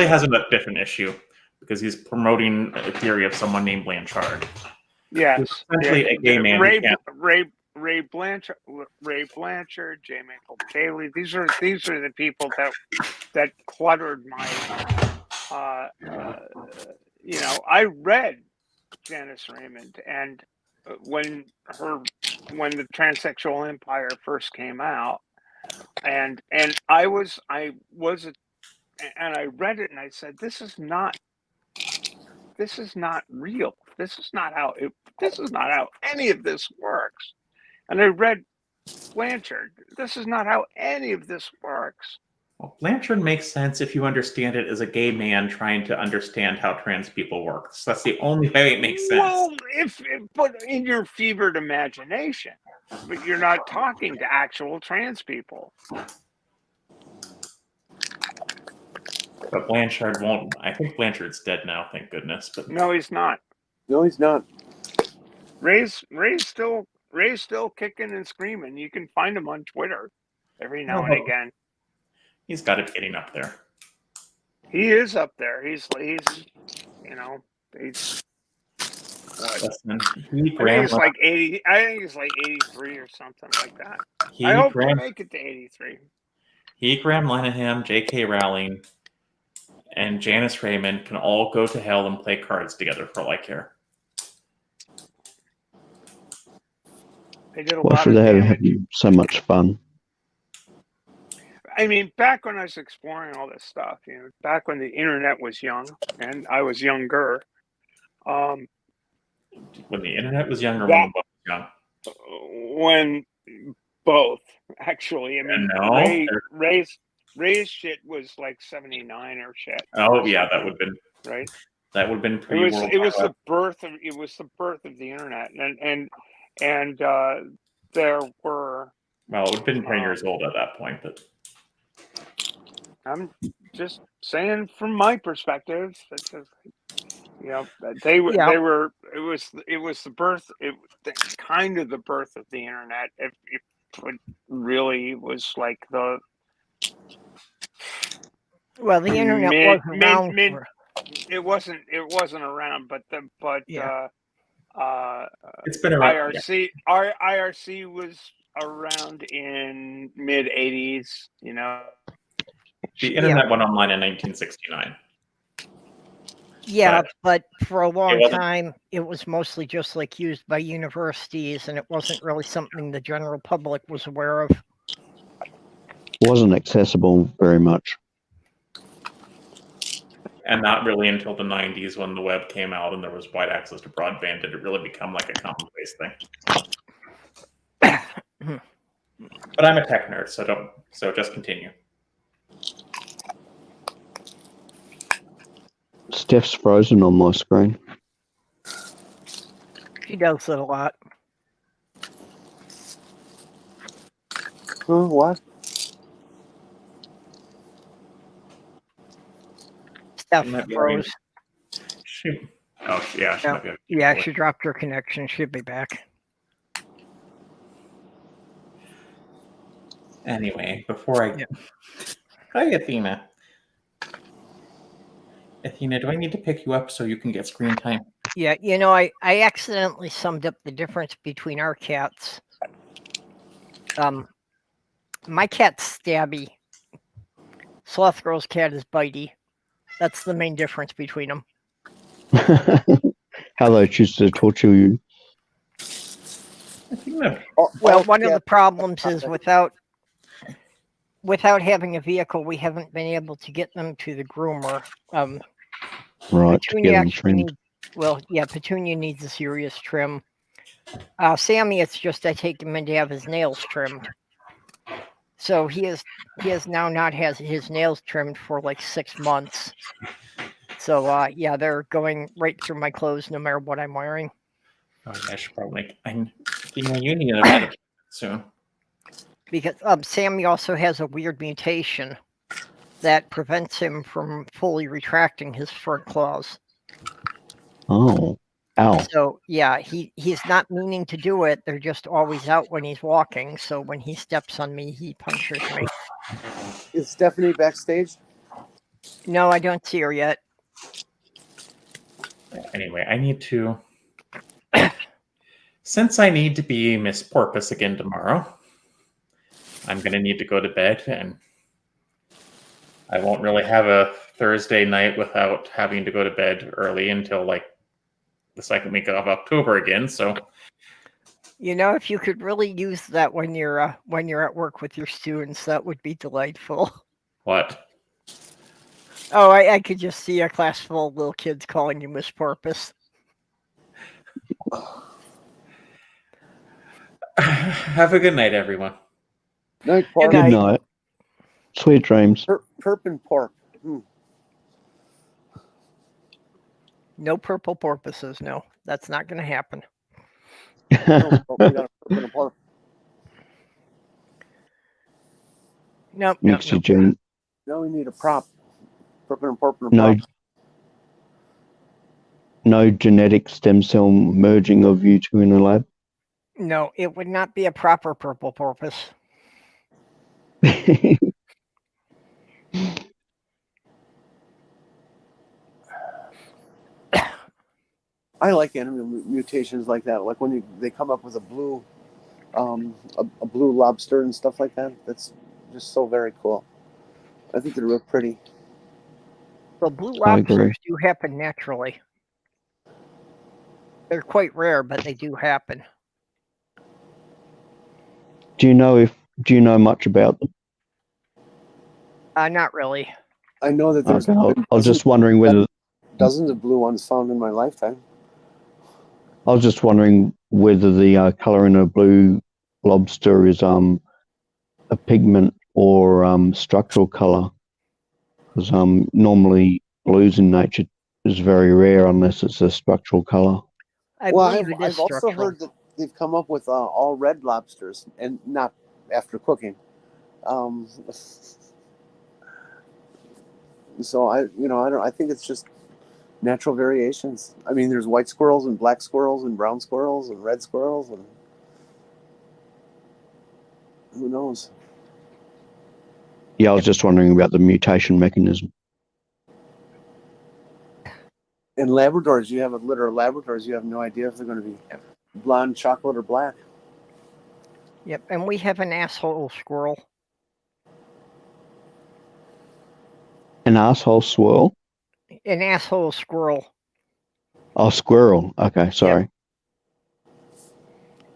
has a different issue because he's promoting a theory of someone named Blanchard. Yes, essentially a gay man. Ray Blanchard, J. Michael Bailey. These are the people that cluttered my. I read Janice Raymond, and when the Transsexual Empire first came out, and I read it and I said, this is not real. This is not how any of this works. And I read Blanchard. This is not how any of this works. Well, Blanchard makes sense if you understand it as a gay man trying to understand how trans people work. So that's the only way it makes sense. Well, but in your fevered imagination, but you're not talking to actual trans people. But Blanchard won't. I think Blanchard's dead now, thank goodness. But no, he's not. No, he's not. Ray's still kicking and screaming. You can find him on Twitter every now and again. He's got it getting up there. He is up there. He's Listen, I think it's like 80. I think it's like 83 or something like that. I hope to make it to 83. Graham Linehan, J.K. Rowling, and Janice Raymond can all go to hell and play cards together for all I care. They did a Why lot should of they have damage. so much fun? I mean, back when I was exploring all this stuff, back when the internet was young and I was younger, When the internet was younger, that- when the book was young. when both actually, I mean, No. Ray's shit was like 79 or shit. Oh yeah, that would have been right. That would have been It pre-World was Wide the birth of the internet, and there were. Well, it would have been 10 years old at that point, but I'm just saying from my perspective, it's just, they were. It was the birth. Kind of the birth of the internet. It really was like the. Well, the internet wasn't around. It wasn't around, but it's been around. IRC was around in mid 80s. The internet went online in 1969. Yeah, but for a long time, it was mostly just like used by universities, and it wasn't really something the general public was aware of. Wasn't accessible very much. And not really until the 90s when the web came out and there was wide access to broadband did it really become like a commonplace thing. But I'm a tech nerd, so just continue. Steph's frozen on my screen. She does it a lot. What? Steph froze. She dropped her connection. She'll be back. Anyway, before I get... Hi, Athena. Athena, do I need to pick you up so you can get screen time? Yeah, I accidentally summed up the difference between our cats. My cat's stabby. Sloth Girl's cat is bitey. That's the main difference between them. How they choose to torture you. Well, one of the problems is without having a vehicle, we haven't been able to get them to the groomer. Right. Petunia Petunia needs a serious trim. Sammy, it's just I take him in to have his nails trimmed. So he has now not had his nails trimmed for like 6 months. So they're going right through my clothes no matter what I'm wearing. Oh, I should probably. You need a medication soon. Because Sammy also has a weird mutation that prevents him from fully retracting his front claws. Oh, ow. So he's not meaning to do it. They're just always out when he's walking. So when he steps on me, he punctures me. Is Stephanie backstage? No, I don't see her yet. Anyway, I need to... Since I need to be Miss Porpoise again tomorrow, I'm going to need to go to bed, and I won't really have a Thursday night without having to go to bed early until like the second week of October again. So, if you could really use that when you're at work with your students, that would be delightful. What? Oh, I could just see a class full of little kids calling you Miss Porpoise. Have a good night, everyone. Night, Good Good night. Sweet dreams. Perp and pork. No purple porpoises. No, that's not going to happen. No, we got a perp and a pork. Nope. Mixed gene. Now we need a prop. Perp and a pork and a prop. No genetic stem cell merging of you two in a lab? No, it would not be a proper purple porpoise. I like animal mutations like that. Like when they come up with a blue lobster and stuff like that. That's just so very cool. I think they're real pretty. So blue I agree. lobsters do happen naturally. They're quite rare, but they do happen. Do you know much about them? Not really. I know that there's Okay, I was just wondering whether dozens of blue ones found in my lifetime. I was just wondering whether the color in a blue lobster is a pigment or structural color, because normally blues in nature is very rare unless it's a structural color. I Well, believe it is I've also structural. heard that they've come up with all red lobsters, and not after cooking. So I think it's just natural variations. I mean, there's white squirrels and black squirrels and brown squirrels and red squirrels, and who knows? Yeah, I was just wondering about the mutation mechanism. And Labradors, you have a litter of Labradors, you have no idea if they're going to be blonde, chocolate, or black. Yep, and we have an asshole squirrel. An asshole swirl? An asshole squirrel. Oh, squirrel. Okay, sorry.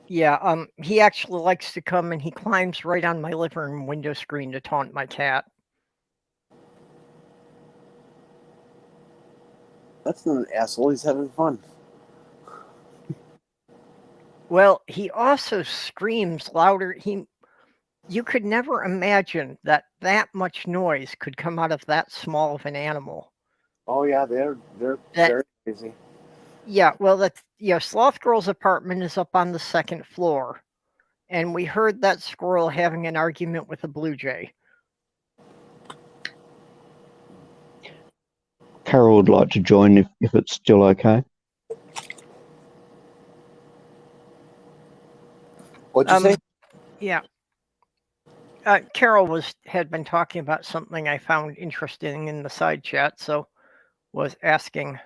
Yeah, he actually likes to come and he climbs right on my living room window screen to taunt my cat. That's not an asshole. He's having fun. Well, he also screams louder. You could never imagine that much noise could come out of that small of an animal. Oh yeah, they're very crazy. Yeah, well, Sloth Girl's apartment is up on the second floor, and we heard that squirrel having an argument with a blue jay. Carol would like to join if it's still okay. What'd you say? Yeah. Carol had been talking about something I found interesting in the side chat, so was asking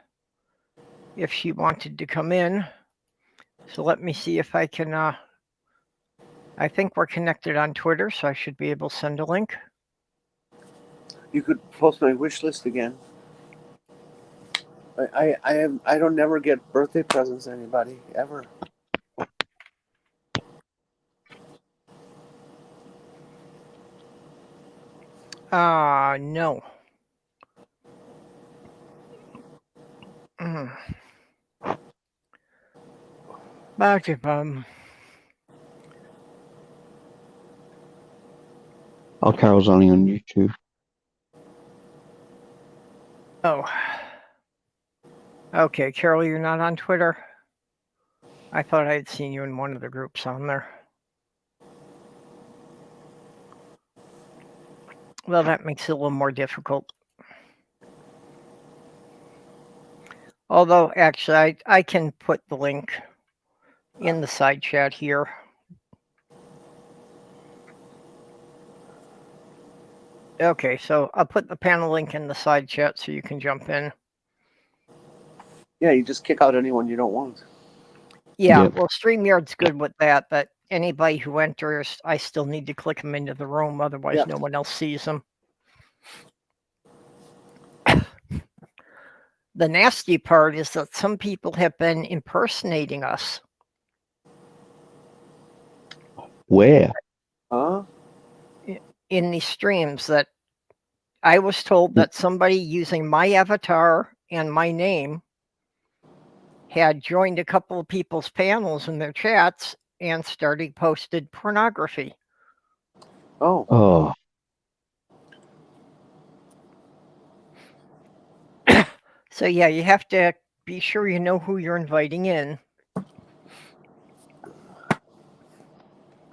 if she wanted to come in. So let me see if I can. I think we're connected on Twitter, so I should be able to send a link. You could post my wish list again. I don't never get birthday presents to anybody ever. No. Oh, Carol's only on YouTube. Oh. Okay, Carol, you're not on Twitter? I thought I had seen you in one of the groups on there. Well, that makes it a little more difficult. Although, actually, I can put the link in the side chat here. Okay, so I'll put the panel link in the side chat so you can jump in. Yeah, you just kick out anyone you don't want. Yeah, Yep. well, StreamYard's good with that, but anybody who enters, I still need to click them into the room, otherwise no one else sees them. The nasty part is that some people have been impersonating us. Where? Huh? In these streams, that I was told that somebody using my avatar and my name had joined a couple of people's panels in their chats and posted pornography. Oh. So yeah, you have to be sure you know who you're inviting in.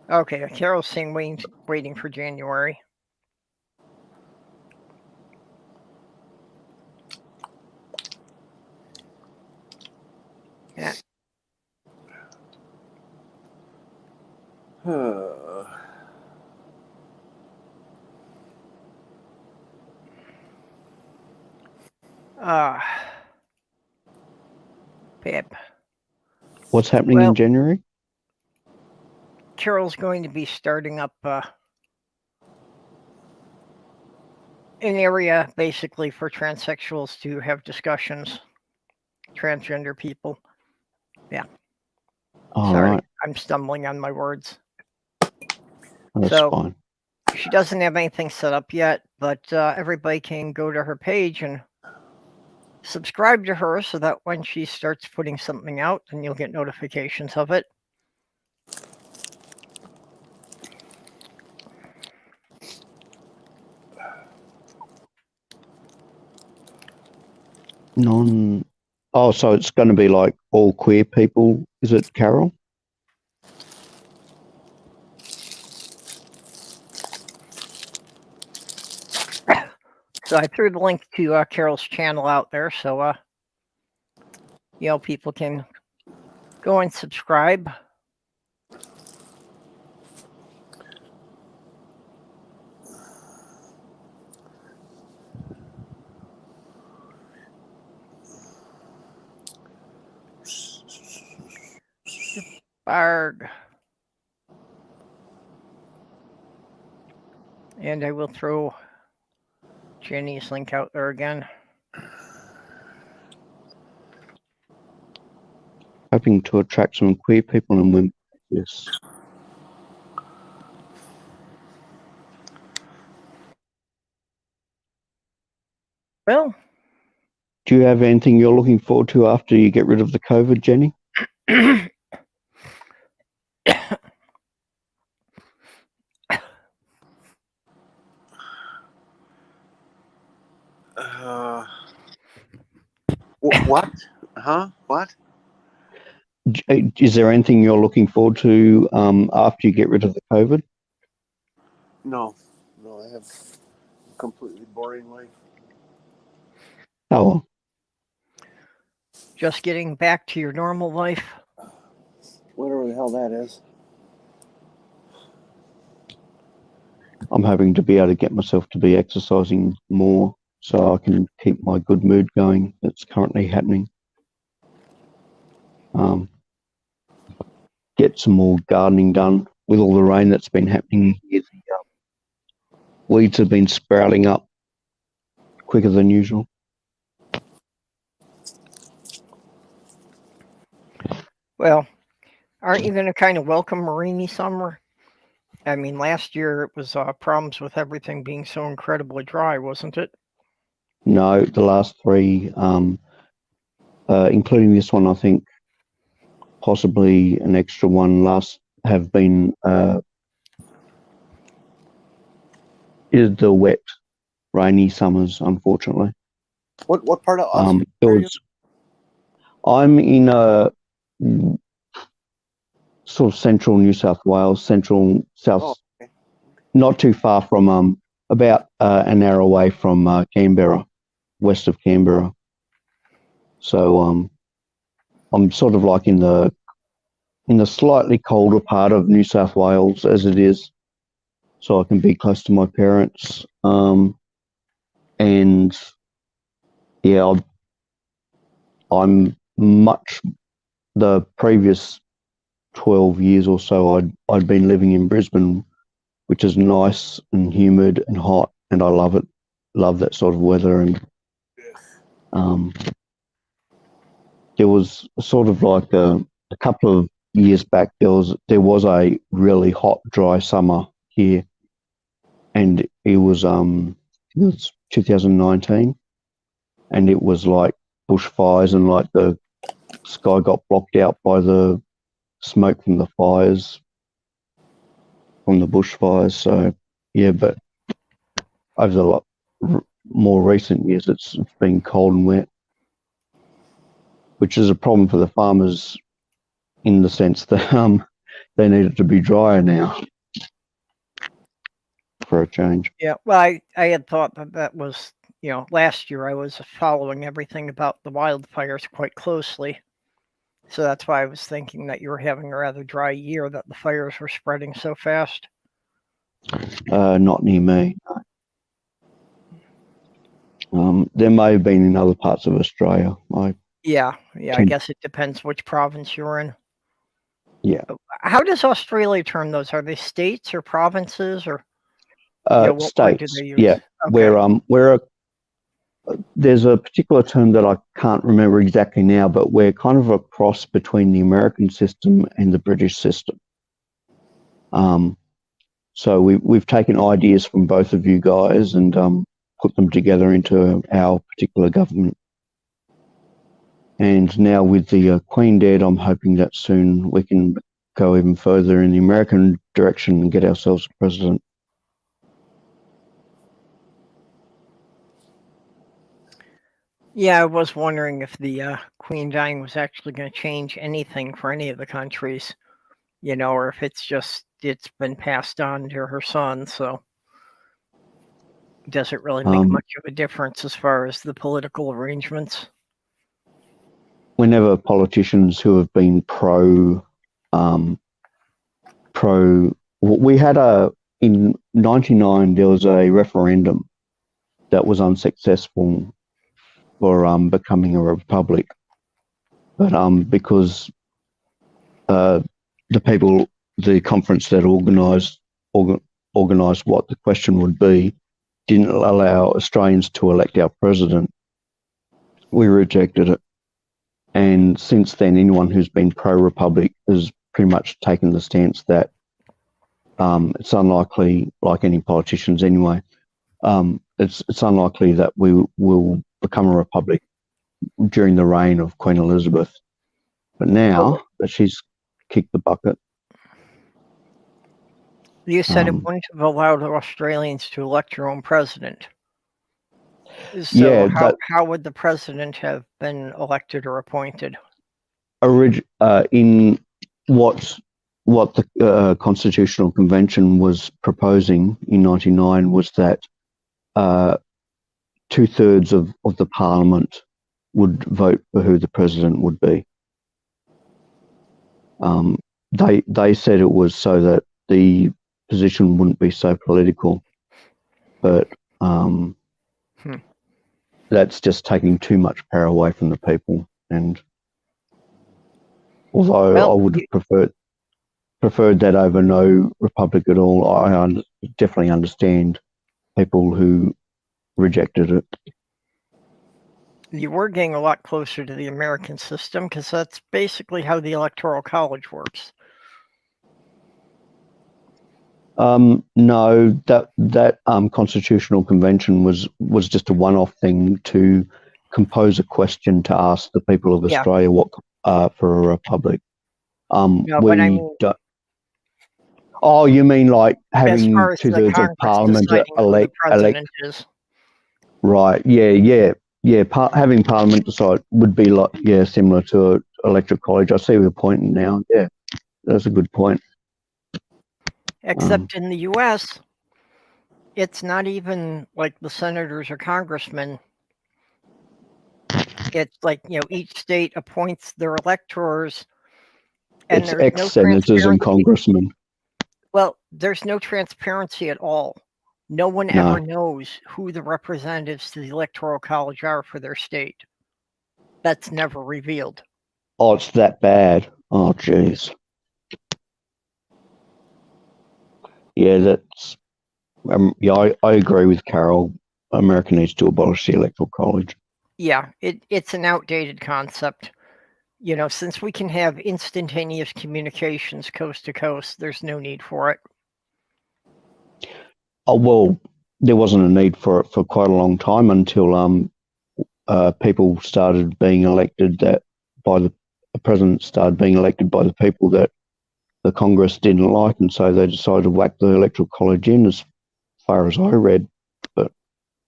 Okay, Carol's saying waiting for January. Yeah. Yep. What's happening Well- in January? Carol's going to be starting up an area basically for transsexuals to have discussions, transgender people. All Sorry, right, I'm stumbling on my words. that's So- fine. She doesn't have anything set up yet, but everybody can go to her page and subscribe to her so that when she starts putting something out, then you'll get notifications of it. Oh, so it's going to be like all queer people, is it, Carol? So I threw the link to Carol's channel out there, so people can go and subscribe. Barg. And I will throw Jenni's link out there again. Hoping to attract some queer people and women. Yes. Well, Do you have anything you're looking forward to after you get rid of the COVID, Jenni? What? Huh? What? Is there anything you're looking forward to after you get rid of the COVID? No, I have a completely boring life. Oh, well, just getting back to your normal life. Whatever the hell that is. I'm hoping to be able to get myself to be exercising more so I can keep my good mood going that's currently happening. Get some more gardening done with all the rain that's been happening here. The weeds have been sprouting up quicker than usual. Well, aren't you going to kind of welcome a rainy summer? I mean, last year it was problems with everything being so incredibly dry, wasn't it? No, the last three, including this one, I think possibly an extra one have been is the wet, rainy summers, unfortunately. What part of Austria? I'm in a sort of central New South Wales, central south, Oh, okay. not too far from about an hour away from Canberra, west of Canberra. So I'm sort of like in the slightly colder part of New South Wales as it is, so I can be close to my parents. And yeah, I'm much the previous 12 years or so I'd been living in Brisbane, which is nice and humid and hot, and I love it. Love that sort of weather. And there was sort of like a couple of years back, there was a really hot, dry summer here, and it was 2019, and it was like bushfires, and like the sky got blocked out by the smoke from the fires, from the bushfires. So yeah, but over the more recent years, it's been cold and wet, which is a problem for the farmers in the sense that they need it to be drier now for a change. Yeah, well, I had thought that was, last year I was following everything about the wildfires quite closely. So that's why I was thinking that you were having a rather dry year, that the fires were spreading so fast. Not near me. There may have been in other parts of Australia. Yeah, I Ten- guess it depends which province you're in. Yeah. How does Australia term those? Are they states or provinces, or what word do States. they use? Yeah. Okay. There's a particular term that I can't remember exactly now, but we're kind of a cross between the American system and the British system. So we've taken ideas from both of you guys and put them together into our particular government. And now with the Queen dead, I'm hoping that soon we can go even further in the American direction and get ourselves a president. Yeah, I was wondering if the Queen dying was actually going to change anything for any of the countries, or if it's been passed on to her son, so does it really make much of a difference as far as the political arrangements? Whenever politicians who have been we had in 99 there was a referendum that was unsuccessful for becoming a republic, but because the conference that organised what the question would be didn't allow Australians to elect our president, we rejected it. And since then, anyone who's been pro-republic has pretty much taken the stance that it's unlikely, like any politicians anyway, it's unlikely that we will become a republic during the reign of Queen Elizabeth. But now that she's kicked the bucket. You said it wouldn't have allowed Australians to elect their own president. So how would the president have been elected or appointed? In what the Constitutional Convention was proposing in 99 was that 2/3 of the Parliament would vote for who the president would be. They said it was so that the position wouldn't be so political, but that's just taking too much power away from the people. And although I would have preferred that over no republic at all, I definitely understand people who rejected it. You were getting a lot closer to the American system because that's basically how the Electoral College works. No, that Constitutional Convention was just a one-off thing to compose a question to ask the people of Australia what for a republic. No, but I mean, oh, you mean like having as far as 2/3 of Parliament elect the president is. Right. Yeah. Having Parliament decide would be similar to an electoral college. I see your point now. Yeah, that's a good point. Except in the U.S., it's not even like the senators or congressmen. It's like, each state appoints their electors. And it's ex-senators and congressmen. Well, there's no transparency at all. No one ever knows who the representatives to the Electoral College are for their state. That's never revealed. Oh, it's that bad. Oh, jeez. Yeah, that's. I agree with Carol. America needs to abolish the Electoral College. Yeah, it's an outdated concept. Since we can have instantaneous communications coast to coast, there's no need for it. Oh, well, there wasn't a need for it for quite a long time until people started being elected the president started being elected by the people that the Congress didn't like, and so they decided to whack the Electoral College in, as far as I read, but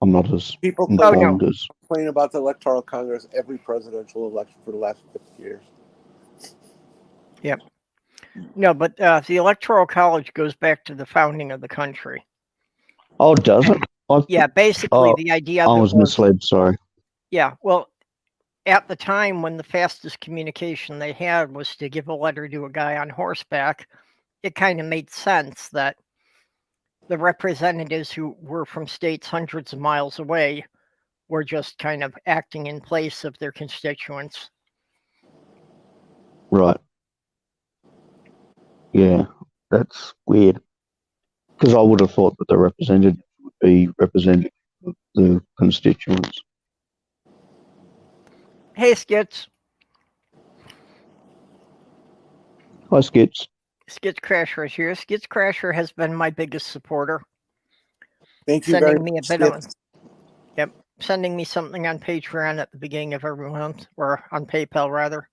I'm not as informed as... Complain about the Electoral Congress every presidential election for the last 50 years. Yep. No, but the Electoral College goes back to the founding of the country. Oh, does it? Basically the idea of I was misled, sorry. Yeah, well, at the time when the fastest communication they had was to give a letter to a guy on horseback, it kind of made sense that the representatives who were from states hundreds of miles away were just kind of acting in place of their constituents. Right. Yeah, that's weird. Because I would have thought that the representative would be representative of the constituents. Hey, Skits. Hi, Skits. Skits Crasher is here. Skits Crasher has been my biggest supporter. Thank you very Sending me a much. bit of, yep, sending me something on Patreon at the beginning of every month, or on PayPal rather.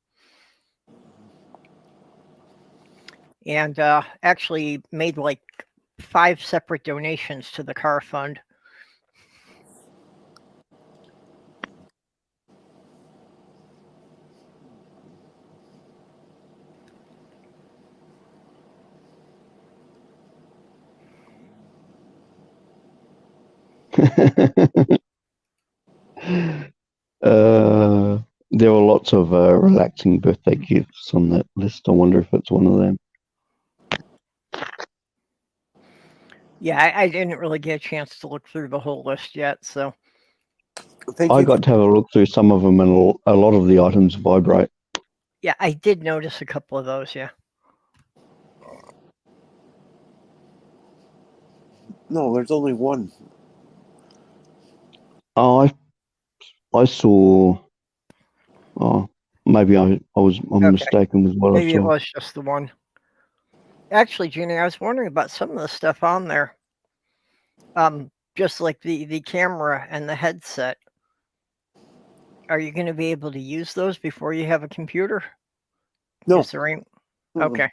And actually made like 5 separate donations to the car fund. There were lots of relaxing birthday gifts on that list. I wonder if it's one of them. Yeah, I didn't really get a chance to look through the whole list yet, so. I got to have a look through some of them, and a lot of the items vibrate. Yeah, I did notice a couple of those, yeah. No, there's only one. Oh, I saw. Oh, maybe I'm Okay. mistaken with what I Maybe it saw. was just the one. Actually, Jenny, I was wondering about some of the stuff on there. Just like the camera and the headset. Are you going to be able to use those before you have a computer? No. Yes, there ain't. Okay.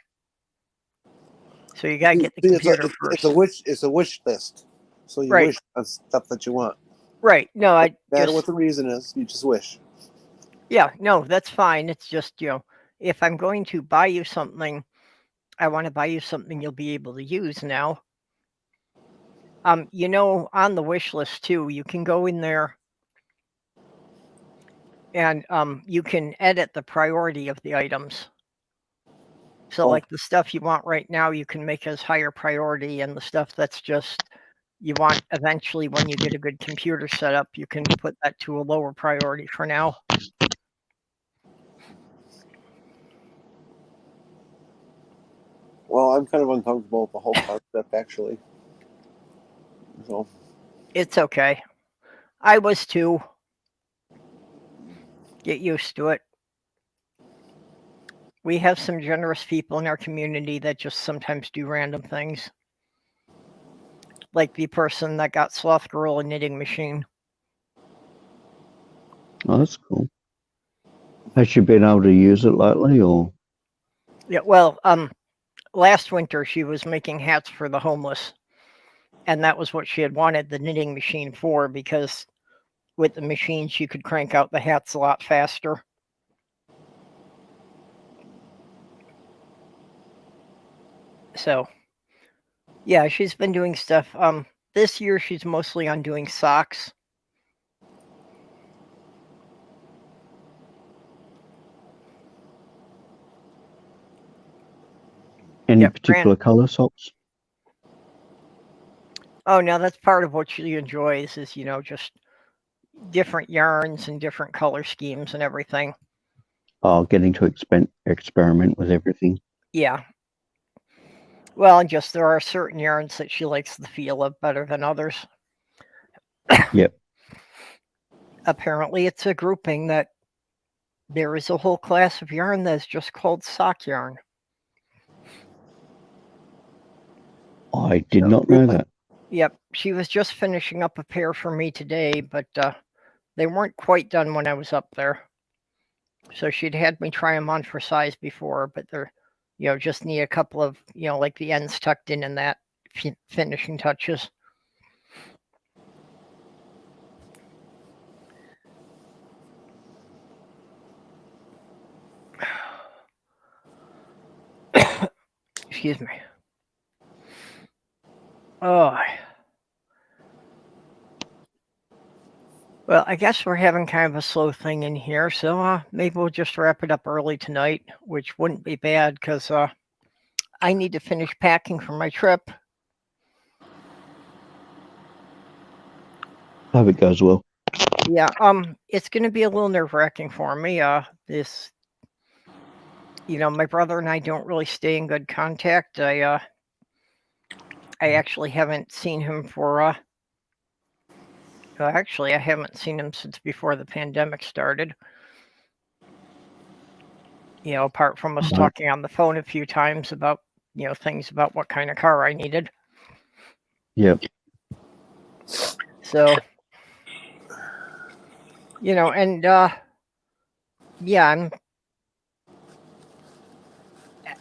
So you got to get the See, computer first. It's a wish list. So you Right. wish on stuff that you want. Right. No, No matter what the reason is, you just wish. Yeah, no, that's fine. It's just, if I'm going to buy you something, I want to buy you something you'll be able to use now. On the wish list too, you can go in there and you can edit the priority of the items. So like the stuff you want right now, you can make as higher priority, and the stuff that's just you want eventually when you get a good computer set up, you can put that to a lower priority for now. Well, I'm kind of uncomfortable with the whole concept, actually. So it's okay. I was too. Get used to it. We have some generous people in our community that just sometimes do random things. Like the person that got Sloth Girl a knitting machine. Oh, that's cool. Has she been able to use it lately, or? Yeah, well, last winter she was making hats for the homeless, and that was what she had wanted the knitting machine for, because with the machine she could crank out the hats a lot faster. So, yeah, she's been doing stuff. This year she's mostly on doing socks. Any particular color socks? Oh, no, that's part of what she enjoys is, just different yarns and different color schemes and everything. Oh, getting to experiment with everything. Yeah. Well, and just there are certain yarns that she likes the feel of better than others. Yep. Apparently, it's a grouping that there is a whole class of yarn that's just called sock yarn. I did not know that. Yep. She was just finishing up a pair for me today, but they weren't quite done when I was up there. So she'd had me try them on for size before, but they're, just need a couple of, like the ends tucked in and that finishing touches. Excuse me. Oh. Well, I guess we're having kind of a slow thing in here, so maybe we'll just wrap it up early tonight, which wouldn't be bad because I need to finish packing for my trip. Hope it goes well. Yeah, it's going to be a little nerve-wracking for me. This, my brother and I don't really stay in good contact. I actually haven't seen him for actually, I haven't seen him since before the pandemic started. Apart from us Right. talking on the phone a few times about, things about what kind of car I needed. Yep. So, and yeah,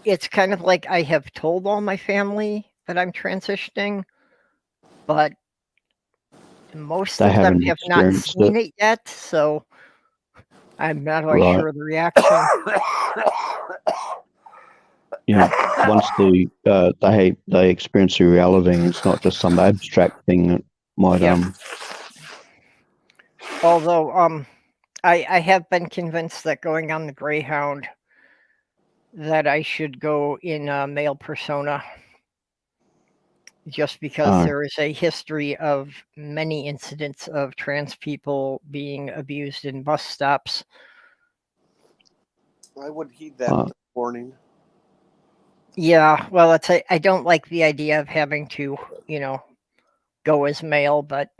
it's kind of like I have told all my family that I'm transitioning, but most They of them haven't have not experienced seen it. it yet, so I'm not always Right. sure of the reaction. Once they experience the reality, and it's not just some abstract thing that might Yep. Although I have been convinced that going on the Greyhound that I should go in male persona, just because there is a history of many incidents of trans people being abused in bus stops. I would heed that warning. Yeah, well, I don't like the idea of having to, go as male, but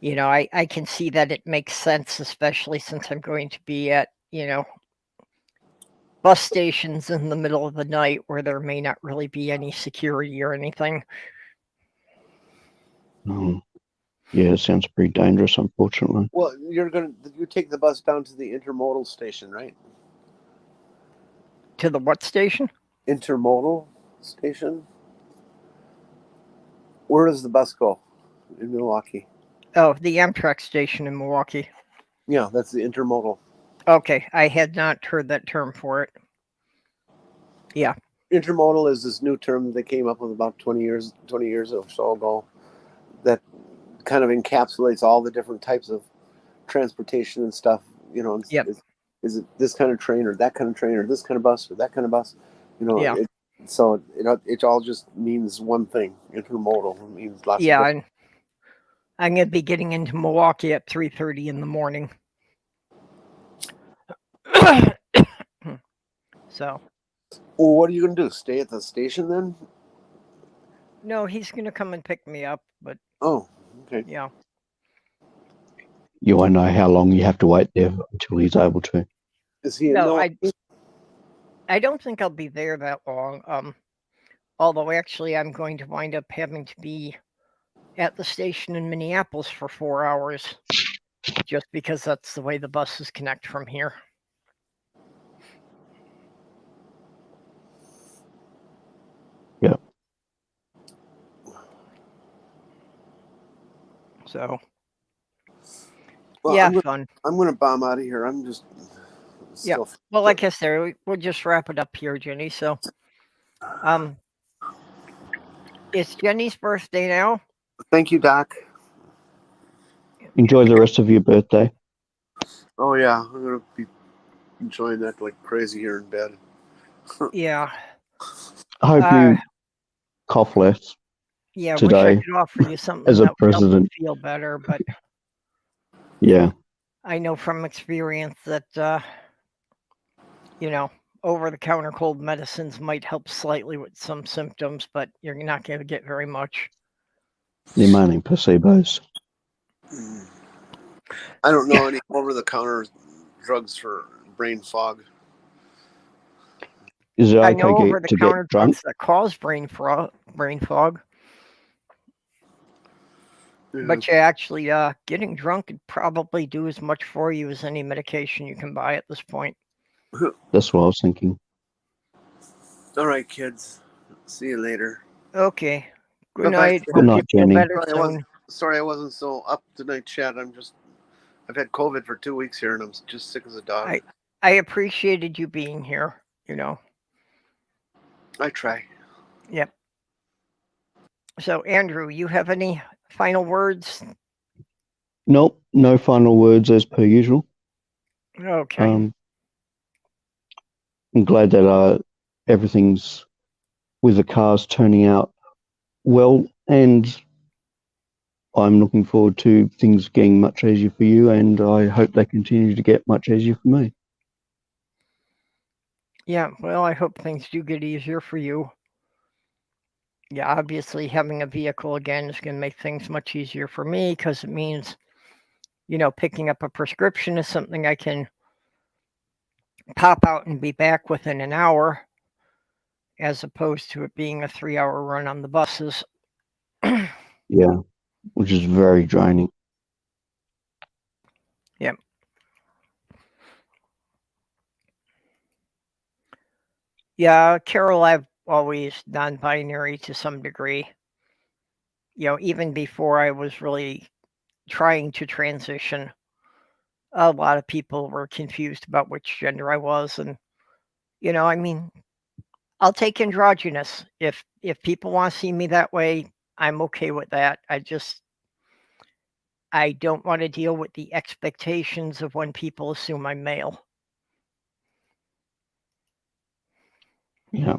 I can see that it makes sense, especially since I'm going to be at, bus stations in the middle of the night where there may not really be any security or anything. Yeah, it sounds pretty dangerous, unfortunately. Well, you take the bus down to the intermodal station, right? To the what station? Intermodal station? Where does the bus go in Milwaukee? Oh, the Amtrak station in Milwaukee. Yeah, that's the intermodal. Okay, I had not heard that term for it. Yeah. Intermodal is this new term they came up with about 20 years or so ago that kind of encapsulates all the different types of transportation and stuff. Yep. Is it this kind of train or that kind of train or this kind of bus or that kind of bus? Yeah. It all just means one thing. Intermodal means lots of Yeah, I'm going to be getting into Milwaukee at 3:30 in the morning. So. Well, what are you going to do? Stay at the station then? No, he's going to come and pick me up, but. Oh, okay. Yeah. You won't know how long you have to wait there until he's able to. Is he? No, I don't think I'll be there that long. Although actually, I'm going to wind up having to be at the station in Minneapolis for 4 hours, just because that's the way the buses connect from here. Yeah. So. Well, yeah, fun. I'm going to bomb out of here. I'm just. Yeah. Well, like I said, we'll just wrap it up here, Jenny. So, it's Jenny's birthday now. Thank you, Doc. Enjoy the rest of your birthday. Oh yeah, I'm going to be enjoying that like crazy here in bed. Yeah. I hope you cough less. Yeah, today, wish I could offer you something as a that would help president. you feel better, but Yeah. I know from experience that over-the-counter cold medicines might help slightly with some symptoms, but you're not going to get very much. They're mainly placebos. I don't know any over-the-counter drugs for brain fog. Is it I okay know to over-the-counter get drunk? drugs that cause brain fog. Yeah. But you actually, getting drunk could probably do as much for you as any medication you can buy at this point. That's what I was thinking. All right, kids. See you later. Okay. Good Bye-bye. night. Good Hope night, you feel Jenny. better soon. Sorry I wasn't so up tonight, Chad. I've had COVID for 2 weeks here, and I'm just sick as a dog. I appreciated you being here, I try. Yep. So, Andrew, you have any final words? Nope, no final words as per usual. Okay. I'm glad that everything's with the cars turning out well, and I'm looking forward to things getting much easier for you, and I hope they continue to get much easier for me. Yeah, well, I hope things do get easier for you. Yeah, obviously having a vehicle again is going to make things much easier for me because it means, picking up a prescription is something I can pop out and be back within an hour, as opposed to it being a 3-hour run on the buses. Yeah, which is very draining. Yep. Yeah, Carol, I've always non-binary to some degree. Even before I was really trying to transition, a lot of people were confused about which gender I was, and I'll take androgynous if people want to see me that way. I'm okay with that. I don't want to deal with the expectations of when people assume I'm male. Yeah.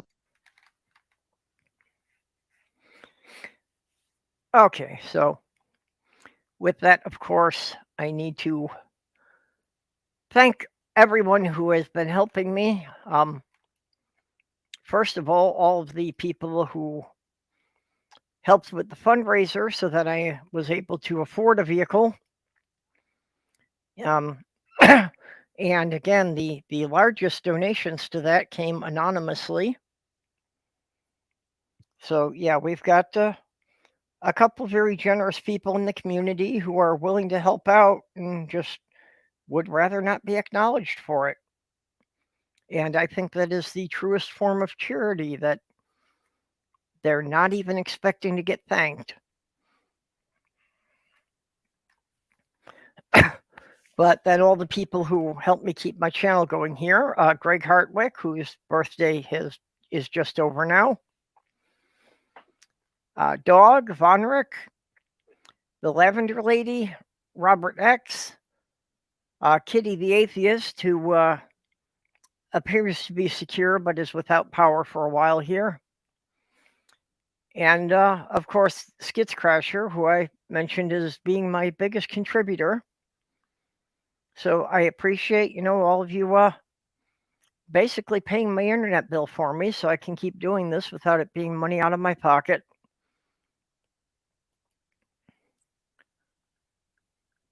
Okay, so with that, of course, I need to thank everyone who has been helping me. First of all of the people who helped with the fundraiser so that I was able to afford a vehicle. And again, the largest donations to that came anonymously. So yeah, we've got a couple very generous people in the community who are willing to help out and just would rather not be acknowledged for it. And I think that is the truest form of charity, that they're not even expecting to get thanked. But then all the people who helped me keep my channel going here, Greg Hartwick, whose birthday is just over now, Dog, Vonrek, the Lavender Lady, Robert X, Kitty the Atheist, who appears to be secure but is without power for a while here, and of course Skitscrasher, who I mentioned as being my biggest contributor. So I appreciate all of you basically paying my internet bill for me so I can keep doing this without it being money out of my pocket.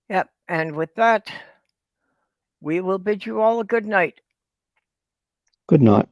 Yep, and with that, we will bid you all a good night. Good night.